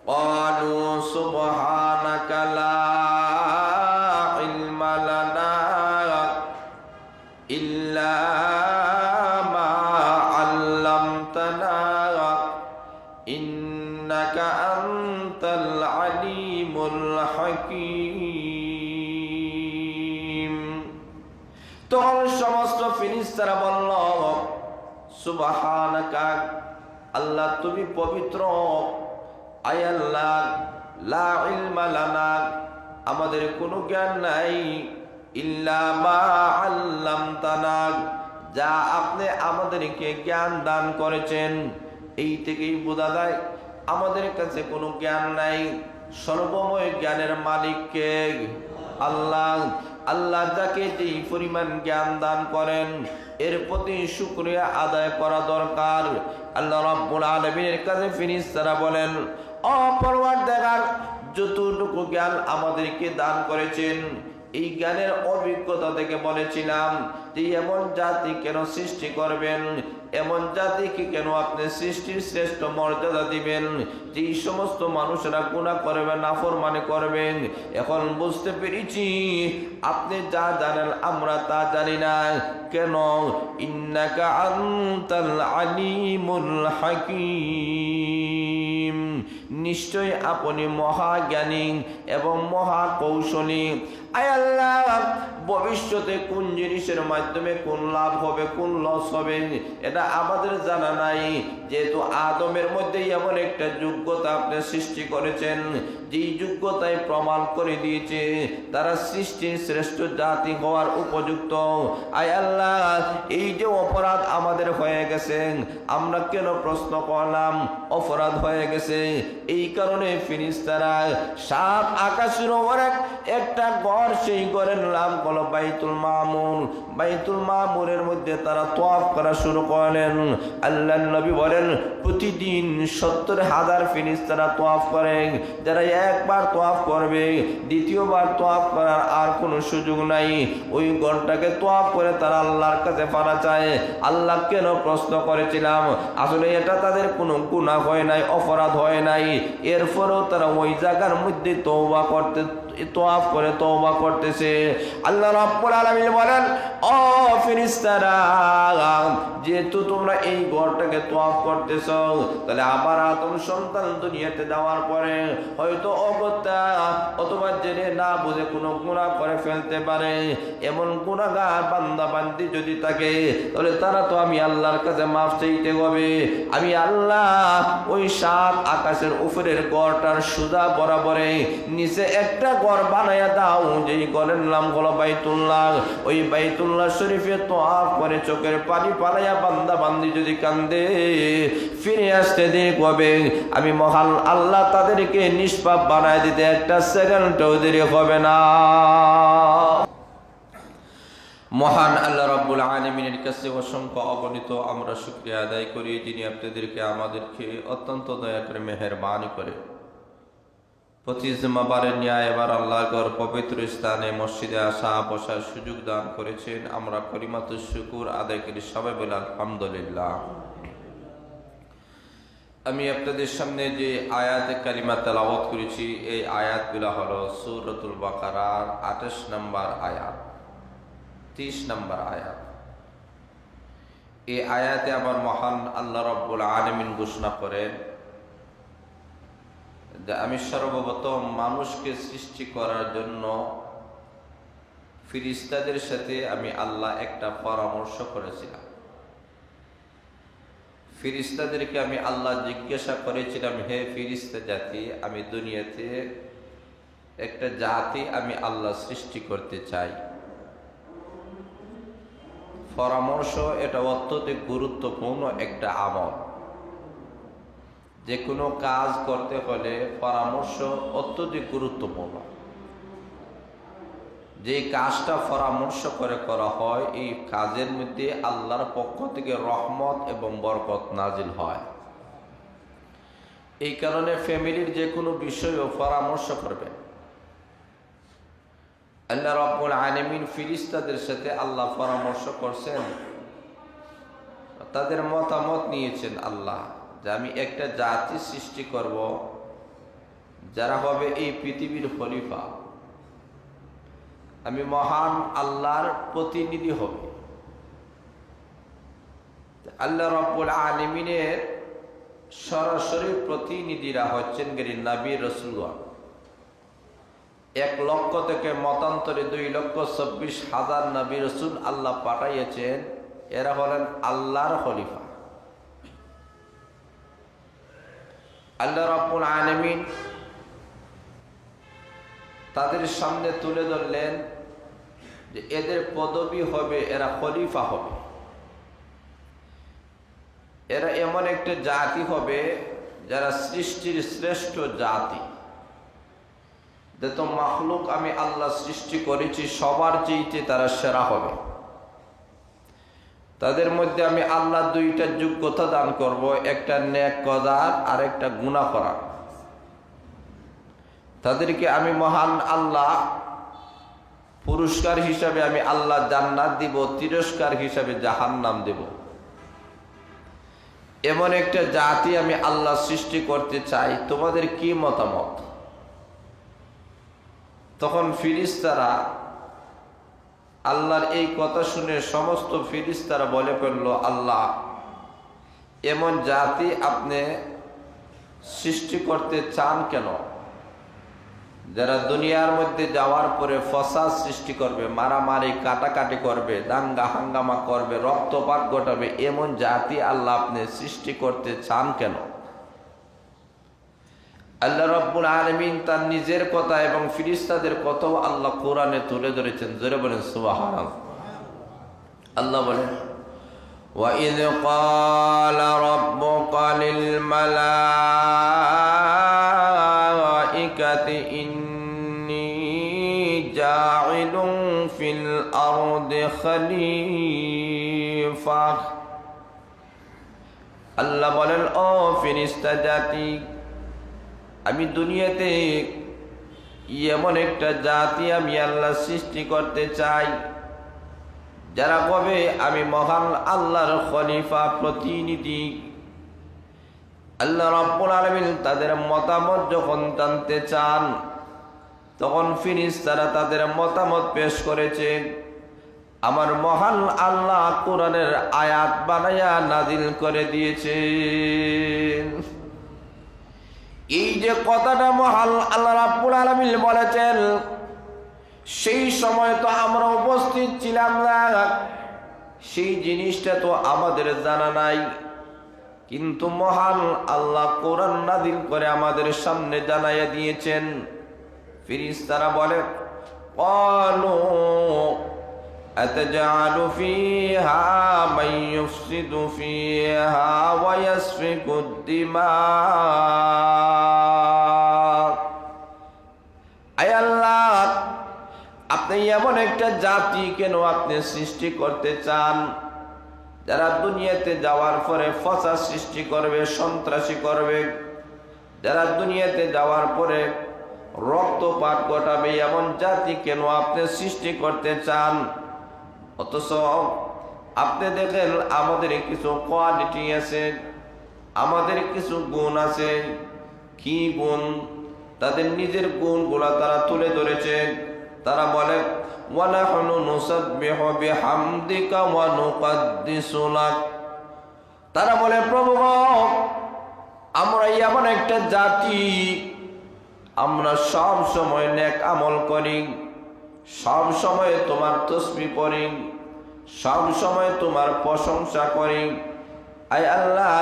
قالوا سبحانك لا علم لنا إلا ما علمتنا إنك أنت العليم الحكيم তখন সমস্ত ফেরেশতারা বলল সুবহানাকা, আল্লাহ তুমি পবিত্র। আয় আল্লাহ, লা ইলমা লানা, আমাদের কোনো জ্ঞান নাই, ইল্লা মা আল্লামতানা, যা আপনি আমাদেরকে জ্ঞান দান করেছেন। এই থেকেই বোঝা যায় আমাদের কাছে কোনো জ্ঞান নাই। সর্বময় জ্ঞানের মালিক কে? আল্লাহ। আল্লাহ যাকে যেই পরিমাণ জ্ঞান দান করেন এর প্রতি শুকরিয়া আদায় করা দরকার। আল্লাহ রাব্বুল আলামিনের কাছে ফেরেশতারা বলেন, ও পরওয়ারদিগার, যতটুকু জ্ঞান আমাদেরকে দান করেছেন এই জ্ঞানের অভিজ্ঞতা থেকে বলেছিলাম যে এমন জাতি কেন সৃষ্টি করবেন, এমন জাতিকে কেন আপনি সৃষ্টির শ্রেষ্ঠ মর্যাদা দিবেন, যে সমস্ত মানুষরা গুনাহ করবে, নাফরমানি করবেন। এখন বুঝতে পেরেছি আপনি যা জানেন আমরা তা জানি না। কেন? ইন্নাকা আনতাল আলিমুল হাকিম, নিশ্চয় আপনি মহাজ্ঞানী এবং মহাকৌশলী। আয় আল্লাহ, ভবিষ্যতে কোন জিনিসের মাধ্যমে কোন লাভ হবে কোন লস হবে এটা আমাদের জানা নাই। যেহেতু আদমের মধ্যে এমন একটা যোগ্যতা আপনি সৃষ্টি করেছেন, যেই যোগ্যতায় প্রমাণ করে দিয়েছে তারা সৃষ্টির শ্রেষ্ঠ জাতি হওয়ার উপযুক্ত। আয় আল্লাহ, এই যে অপরাধ আমাদের হয়ে গেছে, আমরা কেন প্রশ্ন করলাম অপরাধ হয়ে গেছে, এই কারণে ফেরেশতারা সাত আকাশের উপরে একটা ঘর, সেই ঘরের নাম হলো বাইতুল মামুর। বাইতুল মামুরের মধ্যে তারা তওয়াফ করা শুরু করলেন। আল্লাহর নবী বলেন প্রতিদিন 70,000 ফেরেশতারা তওয়াফ করে। যারা একবার তওয়াফ করবে দ্বিতীয়বার তওয়াফ করার আর কোনো সুযোগ নাই। ওই ঘরটাকে তওয়াফ করে তারা আল্লাহর কাছে পানা চায়। আল্লাহ কেন প্রশ্ন করেছিলাম, আসলে এটা তাদের কোনো গুনাহ হয় নাই, অপরাধ হয় নাই, এরপরেও তারা ওই জায়গার মধ্যে তওবা করতে তওয়াফ করে তওবা করতেছে। আল্লাহ রাব্বুল আলামিন বলেন, ও ফেরেশতারা, যেহেতু তোমরা এই ঘরটাকে তওয়াফ করতেছো, তাহলে আবার আদম সন্তান দুনিয়াতে যাওয়ার পরে হয়তো অগত্যা অথবা জেনে না বুঝে কোনো গুনাহ করে ফেলতে পারে। এমন গুনাহগার বান্দা বান্দি যদি থাকে তাহলে তারা তো আমি আল্লাহর কাছে মাফ চাইতে হবে। আমি আল্লাহ ওই সাত আকাশের উপরের ঘরটার সুদা বরাবরে নিচে একটা ঘর বানায়া দাও, যেই ঘরের নাম হলো বাইতুল্লাহ। ওই বাইতুল্লাহ শরীফে তওয়াফ করে চোখের পানি পালাইয়া বান্দা বান্দি যদি কান্দে ফিরে আসতে দেরি হবে, আমি মহান আল্লাহ তাদেরকে নিষ্পাপ বানায় দিতে একটা সেকেন্ডও দেরি হবে না। মহান আল্লাহ রাব্বুল আলামিনের কাছে অসংখ্য অগণিত আমরা শুকরিয়া আদায় করি, যিনি আপনাদেরকে আমাদেরকে অত্যন্ত দয়া করে মেহেরবানি করে প্রতি জুমাবারের ন্যায় এবার আল্লাহর ঘর পবিত্র স্থানে মসজিদে আসা বসার সুযোগ দান করেছেন। আমরা কলিমাতুশ শুকুর আদায় করি, সবাই বলে আলহামদুলিল্লাহ। আমি আপনাদের সামনে যে আয়াতে কারিমা তেলাওয়াত করেছি এই আয়াতগুলো হলো সূরাতুল বাকারার 28 নম্বর আয়াত, 30 নম্বর আয়াত। এই আয়াতে আবার মহান আল্লাহ রাব্বুল আলামিন ঘোষণা করেন যে আমি সর্বপ্রথম মানুষকে সৃষ্টি করার জন্য ফেরেশতাদের সাথে আমি আল্লাহ একটা পরামর্শ করেছিলাম। ফেরেশতাদেরকে আমি আল্লাহ জিজ্ঞাসা করেছিলাম, হে ফেরেশতা জাতি, আমি দুনিয়াতে একটা জাতি আমি আল্লাহ সৃষ্টি করতে চাই। পরামর্শ এটা অত্যধিক গুরুত্বপূর্ণ একটা আমল। যে কোনো কাজ করতে হলে পরামর্শ অত্যধিক গুরুত্বপূর্ণ। যে কাজটা পরামর্শ করে করা হয় এই কাজের মধ্যে আল্লাহর পক্ষ থেকে রহমত এবং বরকত নাজিল হয়। এই কারণে ফ্যামিলির যে কোনো বিষয়েও পরামর্শ করবেন। আল্লাহ রাব্বুল আলামিন ফেরেশতাদের সাথে আল্লাহ পরামর্শ করছেন, তাদের মতামত নিয়েছেন আল্লাহ যে আমি একটা জাতি সৃষ্টি করব, যারা হবে এই পৃথিবীর খলিফা, আমি মহান আল্লাহর প্রতিনিধি হবে। আল্লাহ রাব্বুল আলামিনের সরাসরি প্রতিনিধিরা হচ্ছেন নবী রাসূলগণ। 1 লক্ষ থেকে মতান্তরে 2,26,000 নবী রাসূল আল্লাহ পাঠাইয়েছেন। এরা হলেন আল্লাহর খলিফা। আল্লাহ রাব্বুল আলামিন তাদের সামনে তুলে ধরলেন যে এদের পদবি হবে, এরা খলিফা হবে। এরা এমন একটা জাতি হবে যারা সৃষ্টির শ্রেষ্ঠ জাতি। যত মাখলুক আমি আল্লাহ সৃষ্টি করেছি সবার চেয়ে তারা সেরা হবে। তাদের মধ্যে আমি আল্লাহ 2টা যোগ্যতা দান করব, একটা নেক করার আর একটা গুনাহ করার। তাদেরকে আমি মহান আল্লাহ পুরস্কার হিসাবে আমি আল্লাহ জান্নাত দিব, তিরস্কার হিসাবে জাহান্নাম দেব। এমন একটা জাতি আমি আল্লাহ সৃষ্টি করতে চাই, তোমাদের কি মতামত? তখন ফেরেশতারা আল্লাহর এই কথা শুনে সমস্ত ফেরেশতারা বলে ফেলল, আল্লাহ এমন জাতি আপনি সৃষ্টি করতে চান কেন? যারা দুনিয়ার মধ্যে যাওয়ার পরে ফসাদ সৃষ্টি করবে, মারামারি কাটাকাটি করবে, দাঙ্গা হাঙ্গামা করবে, রক্তপাত ঘটাবে, এমন জাতি আল্লাহ আপনি সৃষ্টি করতে চান কেন? আল্লাহ রাব্বুল আলামিন তার নিজের কথা এবং ফেরেশতাদের কথাও আল্লাহ কোরআনে তুলে ধরেছেন। জোরে বলেন সুবহানাল্লাহ। আল্লাহ বলেন, وَإِذْ قَالَ رَبُّكَ لِلْمَلَائِكَةِ إِنِّي جَاعِلٌ فِي الْأَرْضِ خَلِيفَةً। আল্লাহ বলেন, ও ফেরেশতা জাতি, আমি দুনিয়াতে এমন একটা জাতি আমি আল্লাহ সৃষ্টি করতে চাই যারা কবে আমি মহান আল্লাহর খলিফা, প্রতিনিধি। আল্লাহ রাব্বুল আলামিন তাদের মতামত যখন জানতে চান তখন ফেরেশতারা তাদের মতামত পেশ করেছে। আমার মহান আল্লাহ কোরআনের আয়াত বানায়া নাজিল করে দিয়েছেন। এই যে কথাটা মহান আল্লাহ রাব্বুল আলামিন বলেছেন, সেই সময় তো আমরা উপস্থিত ছিলাম না, সেই জিনিসটা তো আমাদের জানা নাই। কিন্তু মহান আল্লাহ কোরআন নাযিল করে আমাদের সামনে জানাইয়া দিয়েছেন। ফেরেশতারা বলে, ক্বালু আতাজআলু ফীহা মান ইউফসিদু ফীহা ওয়া ইয়াসফিকুদ দিমা। আয় আল্লাহ, আপনি এমন একটা জাতি কেন আপনি সৃষ্টি করতে চান যারা দুনিয়াতে যাওয়ার পরে ফসাদ সৃষ্টি করবে, সন্ত্রাসী করবে, যারা দুনিয়াতে যাওয়ার পরে রক্তপাত ঘটাবে, এমন জাতি কেন আপনি সৃষ্টি করতে চান? অথচ আপনি দেখেন আমাদের কিছু কোয়ালিটি আছে, আমাদের কিছু গুণ আছে। কি গুণ? তাদের নিজের গুণগুলা তারা তুলে ধরেছে। তারা বলে, ওয়ানাহনু নুসাব্বিহু বিহামদিকা ওয়া নুকদ্দিসু লাক। তারা বলে, প্রভু আমরা এমন একটা জাতি, আমরা সব সময় নেক আমল করি, সব সময় তোমার তাসবিহ পড়ি, সব সময় তোমার প্রশংসা করি। আয় আল্লাহ,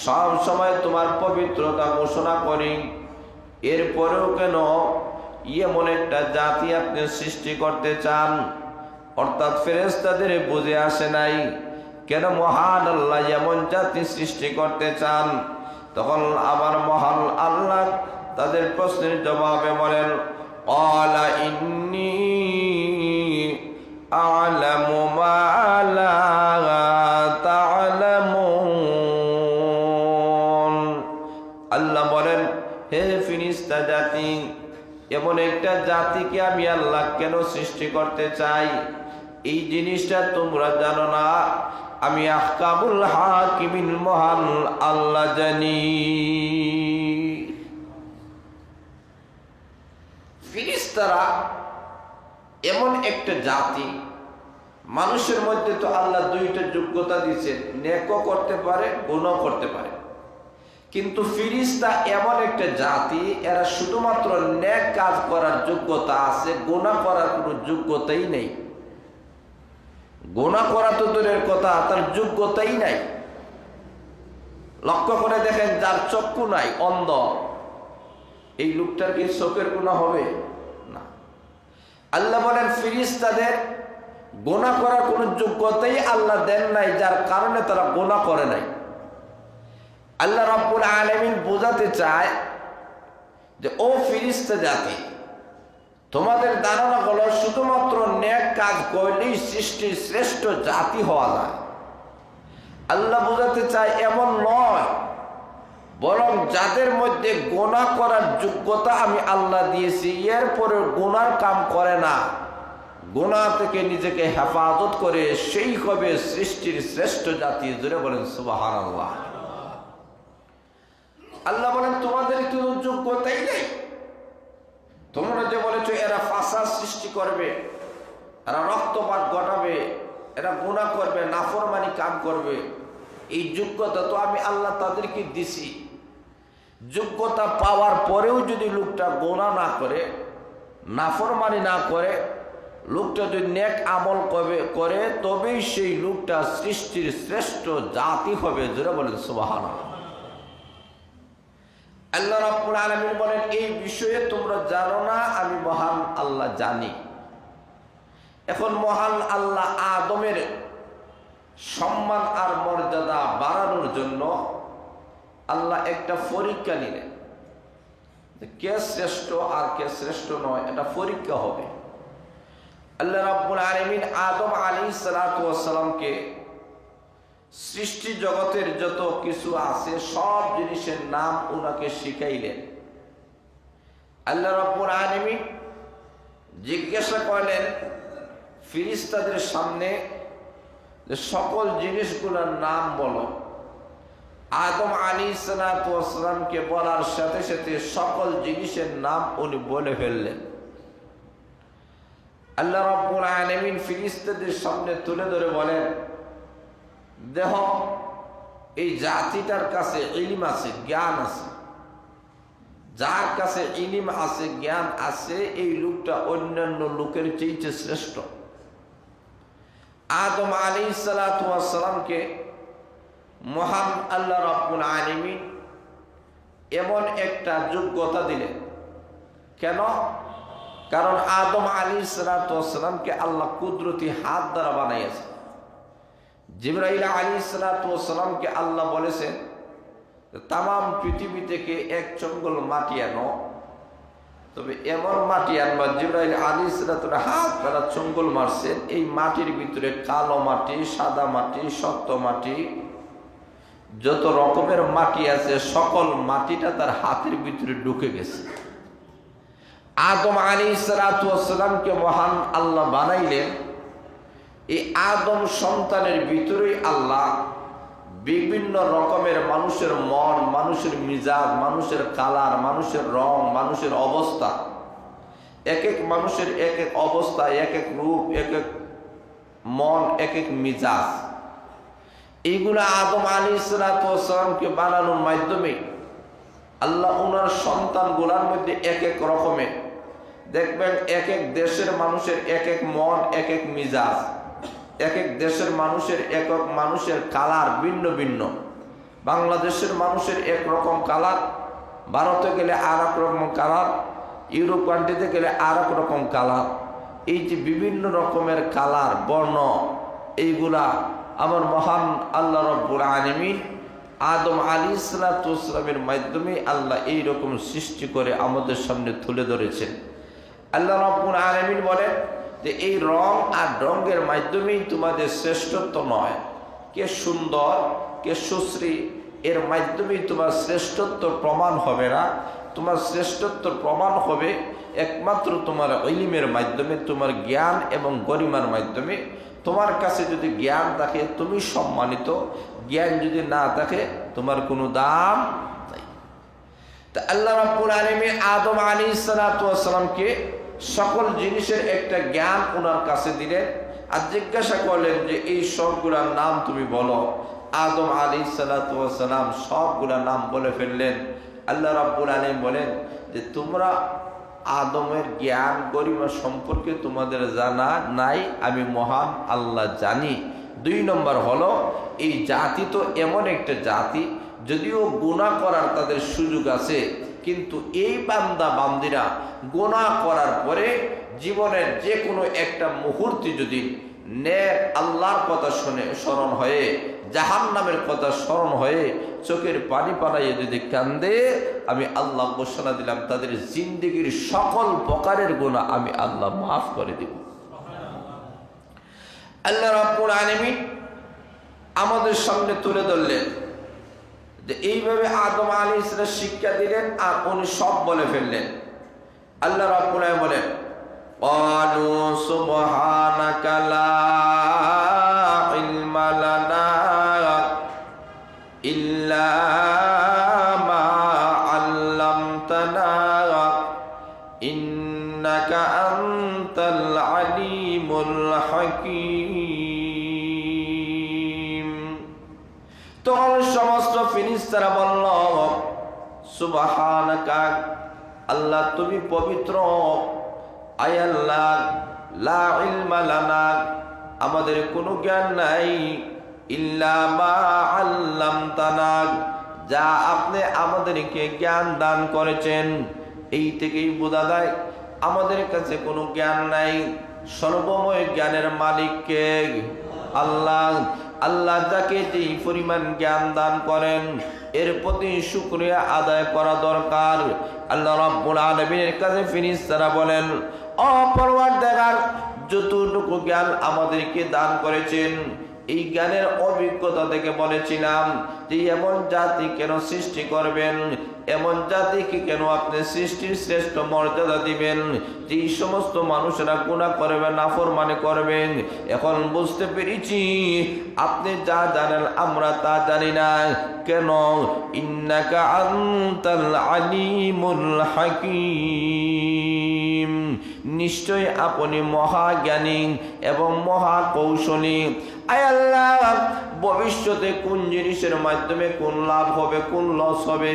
সব সময় তোমার পবিত্রতা ঘোষণা করি। এরপরেও কেন এমন একটা জাতি আপনি সৃষ্টি করতে চান? অর্থাৎ ফেরেশতাদের বুঝে আসে নাই কেন মহান আল্লাহ এমন জাতি সৃষ্টি করতে চান। তখন আমার মহান আল্লাহ তাদের প্রশ্নের জবাবে বলেন, ক্বালা ইন্নী আ'লামু মা লা তা'লামুন। আল্লাহ বলেন, হে ফেরেশতা জাতি, এমন একটা জাতিকে আমি আল্লাহ কেন সৃষ্টি করতে চাই এই জিনিসটা তোমরা জানো না, আমি আহকামুল হাকিমিন মহান আল্লাহ জানি। ফিরিস্তারা এমন একটা জাতি, মানুষের মধ্যে তো আল্লাহ দুইটা যোগ্যতা দিয়েছেন, নেকও করতে পারে, গুনাহও করতে পারে। কিন্তু ফিরিস্তা এমন একটা জাতি, এরা শুধুমাত্র নেক কাজ করার যোগ্যতা আছে, গুনাহ করার কোনো যোগ্যতাই নেই। গুনাহ করা তো দূরের কথা, তার যোগ্যতাই নাই। লক্ষ্য করে দেখেন, যার চক্ষু নাই, অন্ধ, এই লোকটার কি চোখের গুনাহ হবে? না। আল্লাহ বলেন ফিরিস্তাদের গুনাহ করার কোনো যোগ্যতাই আল্লাহ দেন নাই, যার কারণে তারা গুনাহ করে নাই। আল্লাহ রাব্বুল আলামিন বোঝাতে চায় যে ও ফিরিস্তা জাতি, তোমাদের ধারণা হলো শুধুমাত্র নেক কাজ করলেই সৃষ্টির শ্রেষ্ঠ জাতি হওয়া যায়। আল্লাহ বোঝাতে চায় এমন নয়, বরং যাদের মধ্যে গুনাহ করার যোগ্যতা আমি আল্লাহ দিয়েছি, এরপরে গুনার কাম করে না, গুনাহ থেকে নিজেকে হেফাজত করে, সেই হবে সৃষ্টির শ্রেষ্ঠ জাতি। জোরে বলেন সুবহানাল্লাহ। আল্লাহ বলেন তোমাদের কোনো যোগ্যতাই নেই। তোমরা যে বলেছো এরা ফাসাদ সৃষ্টি করবে, এরা রক্তপাত ঘটাবে, এরা গুনাহ করবে, নাফরমানি কাম করবে, এই যোগ্যতা তো আমি আল্লাহ তাদেরকে দিছি। যোগ্যতা পাওয়ার পরেও যদি লোকটা গুনাহ না করে, নাফরমানি না করে, লোকটা যদি নেক আমল করে, তবেই সেই লোকটা সৃষ্টির শ্রেষ্ঠ জাতি হবে। জোরে বলেন সুবহানাল্লাহ। আল্লাহ রাব্বুল আলামিন বলেন এই বিষয়ে তোমরা জানো না, আমি মহান আল্লাহ জানি। এখন মহান আল্লাহ আদমের সম্মান আর মর্যাদা বাড়ানোর জন্য আল্লাহ একটা পরীক্ষা নিলেন, কে শ্রেষ্ঠ আর কে শ্রেষ্ঠ নয়, এটা পরীক্ষা হবে। আল্লাহ রাব্বুল আলামিন আদম আলাইহিস সালাতু ওয়াস সালামকে সৃষ্টি জগতের যত কিছু আছে সব জিনিসের নাম ওনাকে শিখাইলেন। আল্লাহ রাব্বুল আলামিন জিজ্ঞাসা করলেন ফিরিস্তাদের সামনে যে সকল জিনিসগুলোর নাম বলো। আদম আলাইহিস সালাতু ওয়াস সালামকে বলার সাথে সাথে সকল জিনিসের নাম উনি বলে ফেললেন। আল্লাহ রাব্বুল আলামিন ফিরিস্তাদের সামনে তুলে ধরে বলেন, দেহ এই জাতিটার কাছে ইলম আছে, জ্ঞান আছে। যার কাছে ইলম আছে, জ্ঞান আছে, এই লোকটা অন্যান্য লোকের চেয়ে শ্রেষ্ঠ। আদম আলাইহিস সালাতু ওয়াস সালামকে মহান আল্লাহ রাব্বুল আলামিন এমন একটা যোগ্যতা দিলেন। কেন? কারণ আদম আলাইহিস সালাতু ওয়াস সালামকে আল্লাহ কুদরতি হাত দ্বারা বানাইয়েছে। জিবরাইল আলাইহিস সালাতু ওয়াস সালামকে আল্লাহ বলেছেন তামাম পৃথিবী থেকে এক চঙ্গল মাটি আনো, তবে এমন মাটি আনবা, জিবরাইল আলাইহিস সালাতু হাত দ্বারা চঙ্গল মারছেন, এই মাটির ভিতরে কালো মাটি, সাদা মাটি, শক্ত মাটি, যত রকমের মাটি আছে সকল মাটিটা তার হাতের ভিতরে ঢুকে গেছে। আদম আলাইহিস সালাতু ওয়াস সালামকে মহান আল্লাহ বানাইলেন। এই আদম সন্তানের ভিতরেই আল্লাহ বিভিন্ন রকমের মানুষের মন, মানুষের মিজাজ, মানুষের কালার, মানুষের রং, মানুষের অবস্থা, এক এক মানুষের এক এক অবস্থা, এক এক রূপ, এক এক মন, এক এক মিজাজ, এইগুলো আদম আলাইহিস সালাতু ওয়াস সালামকে বানানোর মাধ্যমে আল্লাহ ওনার সন্তানগুলোর মধ্যে এক এক রকমের দেখবেন, এক এক দেশের মানুষের এক এক মন, এক এক মিজাজ, এক এক দেশের মানুষের এক এক মানুষের কালার ভিন্ন ভিন্ন। বাংলাদেশের মানুষের এক রকম কালার, ভারতে গেলে আর এক রকম কালার, ইউরোপ কান্ট্রিতে গেলে আর এক রকম কালার। এই যে বিভিন্ন রকমের কালার, বর্ণ, এইগুলা আমার মহান আল্লাহ রাব্বুল আলামিন আদম আলাইহিস সালাতু ওয়াস সালামের মাধ্যমে আল্লাহ এইরকম সৃষ্টি করে আমাদের সামনে তুলে ধরেছেন। আল্লাহ রাব্বুল আলামিন বলেন যে এই রং আর রঙের মাধ্যমেই তোমাদের শ্রেষ্ঠত্ব নয়, কে সুন্দর কে সুশ্রী, এর মাধ্যমেই তোমার শ্রেষ্ঠত্ব প্রমাণ হবে না। তোমার শ্রেষ্ঠত্ব প্রমাণ হবে একমাত্র তোমার ইলমের মাধ্যমে, তোমার জ্ঞান এবং গরিমার মাধ্যমে। তোমার কাছে যদি জ্ঞান থাকে তুমি সম্মানিত, জ্ঞান যদি না থাকে তোমার কোনো দাম নাই। তা আল্লাহ রাব্বুল আলামিন আদম আলাইহিস সালাতু ওয়াস সালামকে সকল জিনিসের একটা জ্ঞান ওনার কাছে দিলেন আর জিজ্ঞাসা করলেন যে এই সবগুলার নাম তুমি বলো। আদম আলাইহিস সালাতু ওয়াস সালাম সবগুলা নাম বলে ফেললেন। আল্লাহ রাব্বুল আলামিন বলেন যে তোমরা আদমের জ্ঞান গরিমা সম্পর্কে তোমাদের জানা নাই, আমি মহান আল্লাহ জানি। 2 নম্বর হলো এই জাতি তো এমন একটা জাতি, যদিও গুনাহ করার তাদের সুযোগ আছে, কিন্তু এই বান্দা বান্দিরা গুনাহ করার পরে জীবনের যে কোনো একটা মুহূর্তে যদি নেক আল্লাহর কথা শুনে স্মরণ হয়ে জাহান্নামের কথা স্মরণ হয়ে চোখের পানি পালাইয়ে যদি কান্দে, আমি আল্লাহ ঘোষণা দিলাম তাদের জিন্দেগির সকল প্রকারের গুনাহ আমি আল্লাহ মাফ করে দিব। আল্লাহ রাব্বুল আলামিন আমাদের সামনে তুলে ধরলেন যে এইভাবে আদম আলাইহিস সালাম শিক্ষা দিলেন আর উনি সব বলে ফেললেন। আল্লাহ রাব্বুল আলামিন বলেন ক্বালু সুবহানাকা লা ইলমা লানা ইল্লা মা আল্লামতানা ইন্নাকা আনতাল আলিমুল হাকীম। তখন সমস্ত ফেরেশতারা বলল সুবহানাকা, আল্লাহ তুমি পবিত্র, আয় আল্লাহ লা ইলমা লানা, আমাদের কোনো জ্ঞান নাই, ইল্লা মা আল্লামতানা, যা আপনি আমাদেরকে জ্ঞান দান করেছেন। এই থেকেই বোঝা যায় আমাদের কাছে কোনো জ্ঞান নাই, সর্বময় জ্ঞানের মালিক কে? আল্লাহ। আল্লাহ যাকে যেই পরিমাণ জ্ঞান দান করেন এর প্রতি শুকরিয়া আদায় করা দরকার। আল্লাহ রাব্বুল আলামিনের কাছে ফেরেশতারা বলেন ও পরওয়ারদিগার, যতটুকু জ্ঞান আমাদেরকে দান করেছেন এই জ্ঞানের অভিজ্ঞতা থেকে বলেছিলাম যে এমন জাতি কেন সৃষ্টি করবেন, এমন জাতিকে কেন আপনি সৃষ্টির শ্রেষ্ঠ মর্যাদা দিবেন, যেই সমস্ত মানুষেরা গুনাহ করবে, নাফরমানি করবেন। এখন বুঝতে পেরেছি আপনি যা জানেন আমরা তা জানি না। কেন? ইন্নাকা আনতাল আলিমুল হাকীম, নিশ্চয় আপনি মহাজ্ঞানী এবং মহাকৌশলী। আয় আল্লাহ, ভবিষ্যতে কোন জিনিসের মাধ্যমে কোন লাভ হবে কোন লস হবে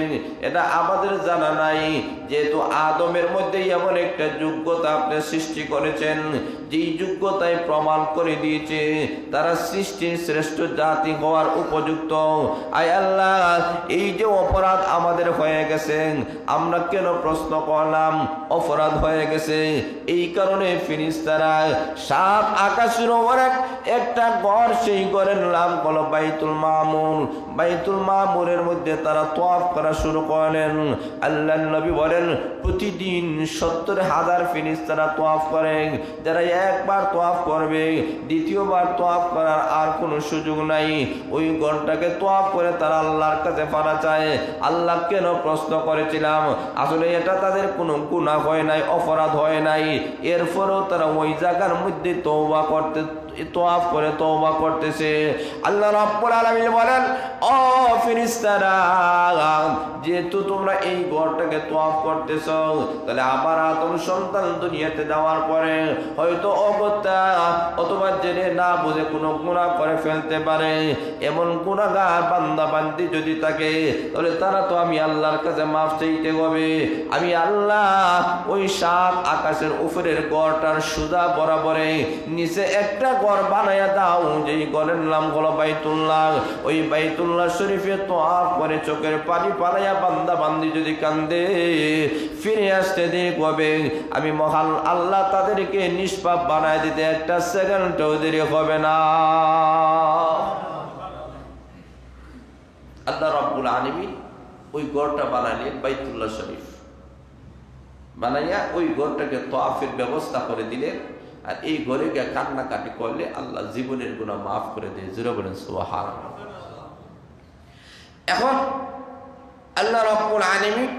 এটা আমাদের জানা নাই, যেহেতু আদমের মধ্যে এমন একটা যোগ্যতা আপনি সৃষ্টি করেছেন যেই যোগ্যতায় প্রমাণ করে দিয়েছে তারা সৃষ্টির শ্রেষ্ঠ জাতি হওয়ার উপযুক্ত। আয় আল্লাহ, এই যে অপরাধ আমাদের হয়ে গেছে, আমরা কেন প্রশ্ন করলাম অপরাধ হয়ে গেছে, এই কারণে ফেরেশতারা 7 আকাশের উপরে একটা ঘর, সেই ঘরের নাম হলো বাইতুল মামুর। বাইতুল মামুরের মধ্যে তারা তওয়াফ করা শুরু করলেন। আল্লাহর নবী বলেন প্রতিদিন 70,000 ফেরেশতারা তওয়াফ করে। যারা একবার তওয়াফ করবে দ্বিতীয়বার তওয়াফ করার আর কোনো সুযোগ নাই। ওই ঘরটাকে তওয়াফ করে তারা আল্লাহর কাছে পানা চায়। আল্লাহ কেন প্রশ্ন করেছিলাম, আসলে এটা তাদের কোনো গুনাহ হয় নাই, অপরাধ হয় নাই, এরপরেও তারা ওই জায়গার মধ্যে তওবা করতে তওয়াফ করে তওবা করতেছে। আল্লাহ রাব্বুল আলামিন বলেন ও ফেরেশতারা, যেহেতু তোমরা এই ঘরটাকে তওয়াফ করতেছো, তাহলে আবার আদম সন্তান দুনিয়াতে যাওয়ার পরে হয়তো অগত্যা অথবা জেনে না বুঝে কোনো গুনাহ করে ফেলতে পারে। এমন গুনাহগার বান্দা বান্দি যদি থাকে তাহলে তারা তো আমি আল্লাহর কাছে মাফ চাইতে হবে। আমি আল্লাহ ওই 7 আকাশের উপরের ঘরটার সুদা বরাবরে নিচে একটা ঘর বানায়া দাও, যেই ঘরের নাম হলো বাইতুল্লাহ। ওই বাইতুল্লাহ শরীফে তওয়াফ করে চোখের পানি পালাইয়া বান্দা বান্দি যদি কান্দে ফিরে আসতে দেখবে আমি মহান আল্লাহ তাদেরকে নিষ্পাপ বানায় দিতে একটা সেকেন্ডও দেরি হবে না। আল্লাহ রাব্বুল আলামিন ওই ঘরটা বানাইলেন, বাইতুল্লাহ শরীফ বানাইয়া ওই ঘরটাকে তওয়াফের ব্যবস্থা করে দিলেন। আর এই ঘরে গিয়ে কান্নাকাটি করলে আল্লাহ জীবনের গুনাহ মাফ করে দেয়। জোরে বলেন সুবহানাল্লাহ। এখন আল্লাহ রাব্বুল আলামিন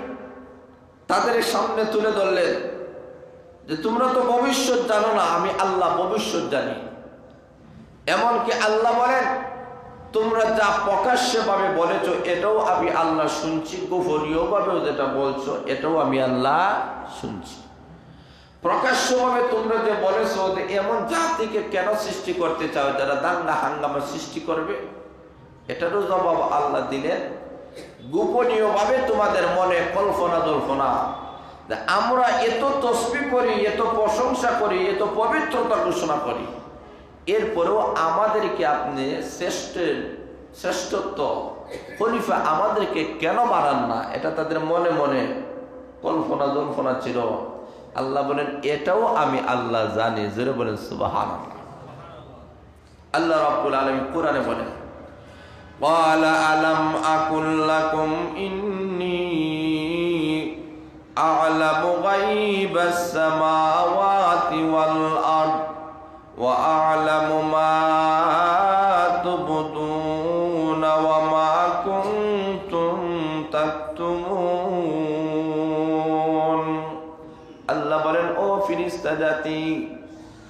তাদের সামনে তুলে ধরলেন যে তোমরা তো ভবিষ্যৎ জানো না, আমি আল্লাহ ভবিষ্যৎ জানি। এমনকি আল্লাহ বলেন তোমরা যা প্রকাশ্যে ভাবে বলেছো এটাও আমি আল্লাহ শুনছি, গোপনীয় ভাবেও যেটা বলছো এটাও আমি আল্লাহ শুনছি। প্রকাশ্যভাবে তোমরা যে বলেছো যে এমন জাতিকে কেন সৃষ্টি করতে চাও যারা দাঙ্গা হাঙ্গামা সৃষ্টি করবে, এটারও জবাব আল্লাহ দিলেন। গোপনীয়ভাবে তোমাদের মনে কল্পনা জল্পনা, আমরা এত তসবিহ করি, এত প্রশংসা করি, এত পবিত্রতা ঘোষণা করি, এরপরেও আমাদেরকে আপনি শ্রেষ্ঠত্ব খলিফা আমাদেরকে কেন বানান না, এটা তাদের মনে মনে কল্পনা জল্পনা ছিল। আল্লাহ বলেন এটাও আমি আল্লাহ জানি। জোরে বলেন সুবহানাল্লাহ। আল্লাহ রাব্বুল আলামিন কোরআনে বলেন, ক্বালা আলাম আকুল লাকুম ইন্নী আ'লামু গায়বাস সামাওয়াতি ওয়াল আরদ ওয়া আ'লামু মা তুবদুনা ওয়া মা কুনতুম তাকতুমুন। আল্লাহ বলেন ও ফেরেশতা জাতি,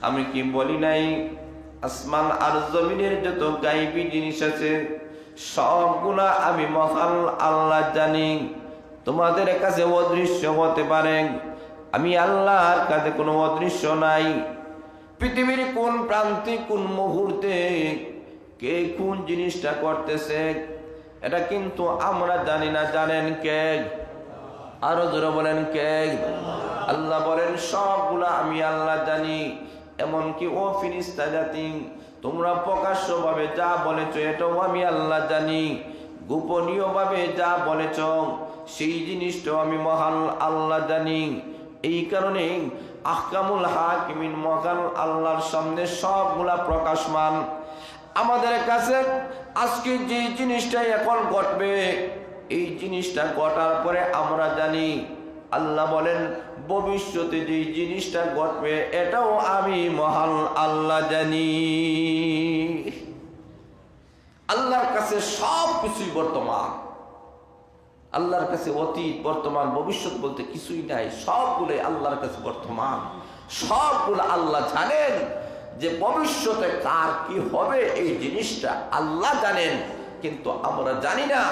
আমি কি বলি নাই আসমান আর জমিনের যত গায়বী জিনিস আছে সবগুলা আমি মহান আল্লাহ জানি। তোমাদের কাছে অদৃশ্য হতে পারে, আমি আল্লাহর কাছে কোনো অদৃশ্য নাই। পৃথিবীর কোন প্রান্তে কোন মুহূর্তে কে কোন জিনিসটা করতেছে এটা কিন্তু আমরা জানি না, জানেন কে? আরো জোরে বলেন কে? আল্লাহ বলেন সবগুলা আমি আল্লাহ জানি। এমনকি ও ফেরেশতা জাতি, তোমরা প্রকাশ্যভাবে যা বলেছো এটাও আমি আল্লাহ জানি, গোপনীয়ভাবে যা বলেছ সেই জিনিসটাও আমি মহান আল্লাহ জানি। এই কারণে আহকামুল হাকিমিন মহান আল্লাহর সামনে সবগুলা প্রকাশমান। আমাদের কাছে আজকে যে জিনিসটা এখন ঘটবে, এই জিনিসটা ঘটার পরে আমরা জানি। আল্লাহ বলেন ভবিষ্যতে যে জিনিসটা ঘটবে এটাও আমি মহান আল্লাহ জানি। আল্লাহর কাছে সব কিছুই বর্তমান। আল্লাহর কাছে অতীত বর্তমান ভবিষ্যৎ বলতে কিছুই নাই, সবগুলোই আল্লাহর কাছে বর্তমান। সবগুলো আল্লাহ জানেন। যে ভবিষ্যতে কার কি হবে এই জিনিসটা আল্লাহ জানেন, কিন্তু আমরা জানি না।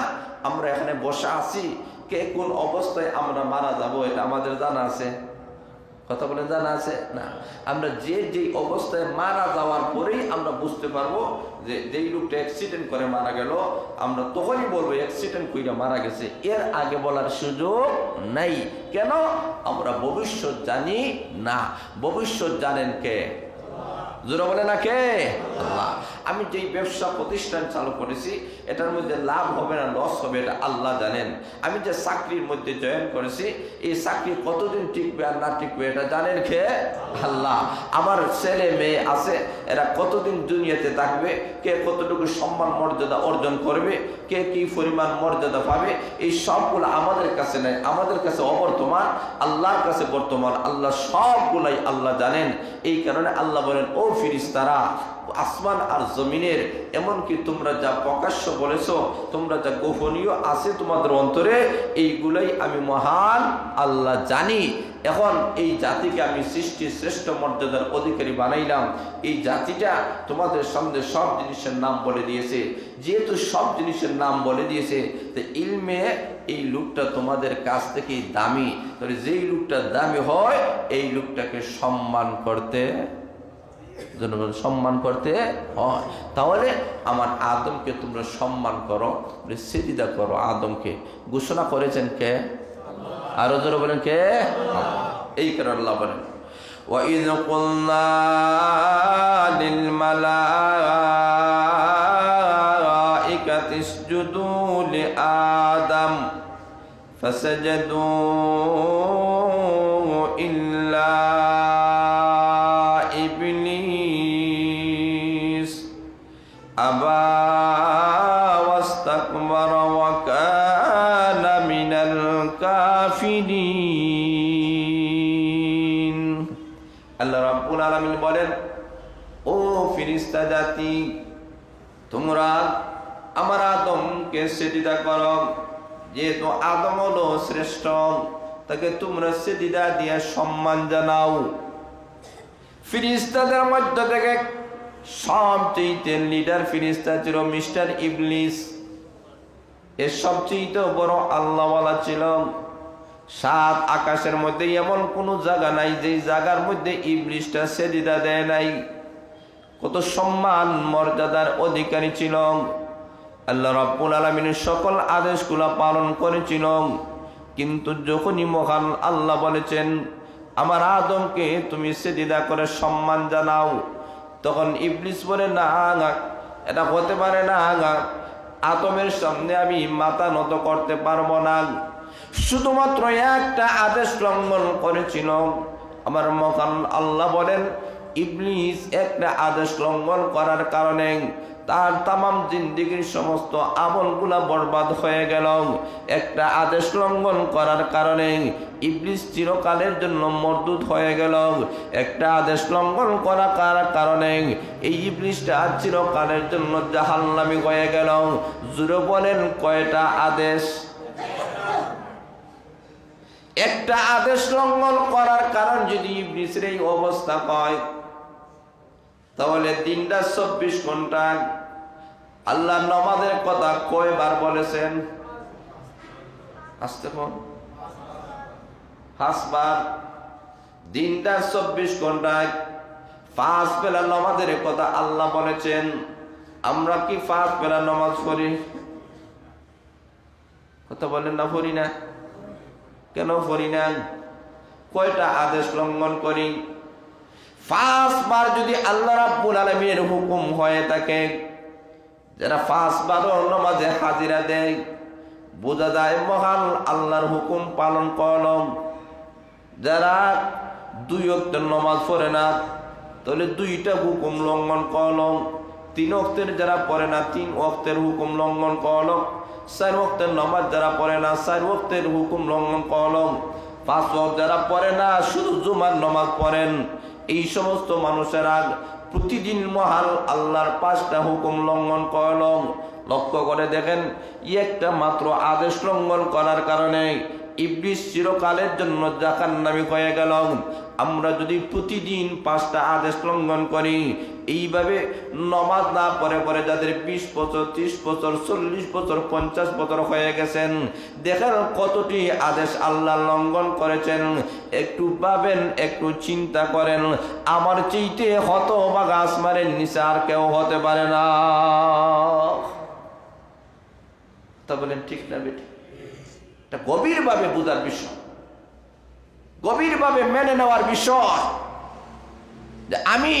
আমরা এখানে বসে আছি, কে কোন অবস্থায় আমরা মারা যাব এটা আমাদের জানা আছে? কথা বলে জানা আছে না? আমরা যেই অবস্থায় মারা যাওয়ার পরেই আমরা বুঝতে পারবো যে যেই লোকটা অ্যাক্সিডেন্ট করে মারা গেল, আমরা তখনই বলবো অ্যাক্সিডেন্ট কইরা মারা গেছে। এর আগে বলার সুযোগ নাই। কেন? আমরা ভবিষ্যৎ জানি না। ভবিষ্যৎ জানেন কে? জোরে বলে না কে? আল্লাহ। আমি যেই ব্যবসা প্রতিষ্ঠান চালু করেছি এটার মধ্যে লাভ হবে না লস হবে এটা আল্লাহ জানেন। আমি যে চাকরির মধ্যে জয়েন করেছি এই চাকরি কতদিন টিকবে আর না টিকবে এটা জানেন কে? আল্লাহ। আমার ছেলে মেয়ে আছে, এরা কতদিন দুনিয়াতে থাকবে, কে কতটুকু সম্মান মর্যাদা অর্জন করবে, কে কি পরিমাণ মর্যাদা পাবে, এই সবগুলো আমাদের কাছে নাই, আমাদের কাছে অবর্তমান, আল্লাহর কাছে বর্তমান। আল্লাহ সবগুলাই আল্লাহ জানেন। এই কারণে আল্লাহ বলেন ও ফেরেশতারা, আসমান আর জমিনের এমনকি তোমরা যা প্রকাশ্য বলেছো, তোমরা যা গোপনীয় আছে তোমাদের অন্তরে, এইগুলাই আমি মহান আল্লাহ জানি। এখন এই জাতিকে আমি সৃষ্টির শ্রেষ্ঠ মর্যাদার অধিকারী বানাইলাম। এই জাতিটা তোমাদের সামনে সব জিনিসের নাম বলে দিয়েছে। যেহেতু সব জিনিসের নাম বলে দিয়েছে, তো ইলমে এই লোকটা তোমাদের কাছ থেকেই দামি। তাহলে যেই লোকটা দামি হয় এই লোকটাকে সম্মান করতে হয়। তাহলে আমার আদমকে তোমরা সম্মান করো, সিজদা করো। আদমকে ঘোষণা করেছেন কে? আরো জোরে বলেন কে? এই কারণে আল্লাহ বলেন وَإِذْ قُلْنَا لِلْمَلَائِكَةِ اسْجُدُوا لِآدَمَ فَسَجَدُوا إِلَّا إِبْلِيسَ أَبَى وَاسْتَكْبَرَ وَكَانَ مِنَ الْكَافِرِينَ। আল্লাহ রাব্বুল আলামিন বলেন ও ফেরেশতা জাতি, তোমরা আমার আদমকে সিজদা করো। যেহেতু আদম হলো শ্রেষ্ঠ, তাকে তোমরা সিজদা দিয়ে সম্মান জানাও। ফেরেশতাদের মধ্য থেকে সবচেয়ে লিডার ফেরেশতা ছিল মিস্টার ইবলিস। এর সবচেয়ে বড় আল্লাহওয়ালা ছিল। সাত আকাশের মধ্যে এমন কোনো জায়গা নাই যে জায়গার মধ্যে ইবলিসটা সেজদা দেয় নাই। কত সম্মান মর্যাদার অধিকারী ছিল। আল্লাহ রাব্বুল আলামিনের সকল আদেশগুলো পালন করেছিল। কিন্তু যখনই মহান আল্লাহ বলেছেন আমার আদমকে তুমি সেজদা করে সম্মান জানাও, তখন ইবলিস বলে না, এটা হতে পারে না, আদমের সামনে আমি মাথা নত করতে পারবো না। শুধুমাত্র একটা আদেশ লঙ্ঘন করেছিল। আমার মহান আল্লাহ বলেন ইবলিস একটা আদেশ লঙ্ঘন করার কারণে তার তামাম জিন্দেগীর সমস্ত আমলগুলা বরবাদ হয়ে গেল। একটা আদেশ লঙ্ঘন করার কারণে ইবলিস চিরকালের জন্য মরদুদ হয়ে গেল। একটা আদেশ লঙ্ঘন করার কারণে এই ইবলিসটা চিরকালের জন্য জাহান্নামী হয়ে গেল। জুড়ে বলেন কয়টা আদেশ? একটা আদেশ লঙ্ঘন করার কারণ যদি ইবলিসের এই অবস্থা হয়, তাহলে দিনটা 24 ঘন্টা আল্লাহ নামাজের কথা কয়বার বলেছেন? আসতে কোন 5 বার। দিনটা 24 ঘন্টায় 5 বেলা নামাজের কথা আল্লাহ বলেছেন। আমরা কি 5 বেলা নামাজ পড়ি? কথা বলেন না, পড়ি না। কেন পড়ি না? কয়টা আদেশ লঙ্ঘন করি? 5 বার যদি আল্লাহ রাব্বুল আলামিনের হুকুম হয়ে থাকে, যারা 5 বার নামাজে হাজিরা দেয়, বোঝা যায় মহান আল্লাহর হুকুম পালন করল। যারা 2 ওয়াক্তের নামাজ পড়ে না, তাহলে 2টা হুকুম লঙ্ঘন করল। 3 ওয়াক্তের যারা পড়ে না, 3 ওয়াক্তের হুকুম লঙ্ঘন করল। 4 ওয়াক্তের নামাজ যারা পড়ে না, 4 ওয়াক্তের হুকুম লঙ্ঘন করল। 5 ওয়াক্ত যারা পড়ে না, শুধু জুমার নামাজ পড়েন, এই সমস্ত মানুষেরা প্রতিদিন মহান আল্লাহর 5টা হুকুম লঙ্ঘন করল। লক্ষ্য করে দেখেন, একটা মাত্র আদেশ লঙ্ঘন করার কারণে ইবলিস চিরকালের জন্য জাহান্নামী হয়ে গেল। আমরা যদি প্রতিদিন 5টা আদেশ লঙ্ঘন করি, এইভাবে নামাজ না পড়ে পড়ে যাদের 20 বছর, 30 বছর, 40 বছর, 50 বছর হয়ে গেছেন, দেখেন কতটি আদেশ আল্লাহ লঙ্ঘন করেছেন। একটু ভাবেন, একটু চিন্তা করেন, আমার চাইতে হতভাগা আসমানের নিচে আর কেউ হতে পারে না। তা বলেন ঠিক না বেটি? এটা গভীরভাবে বোঝার বিষয়, গভীরভাবে মেনে নেওয়ার বিষয় যে আমি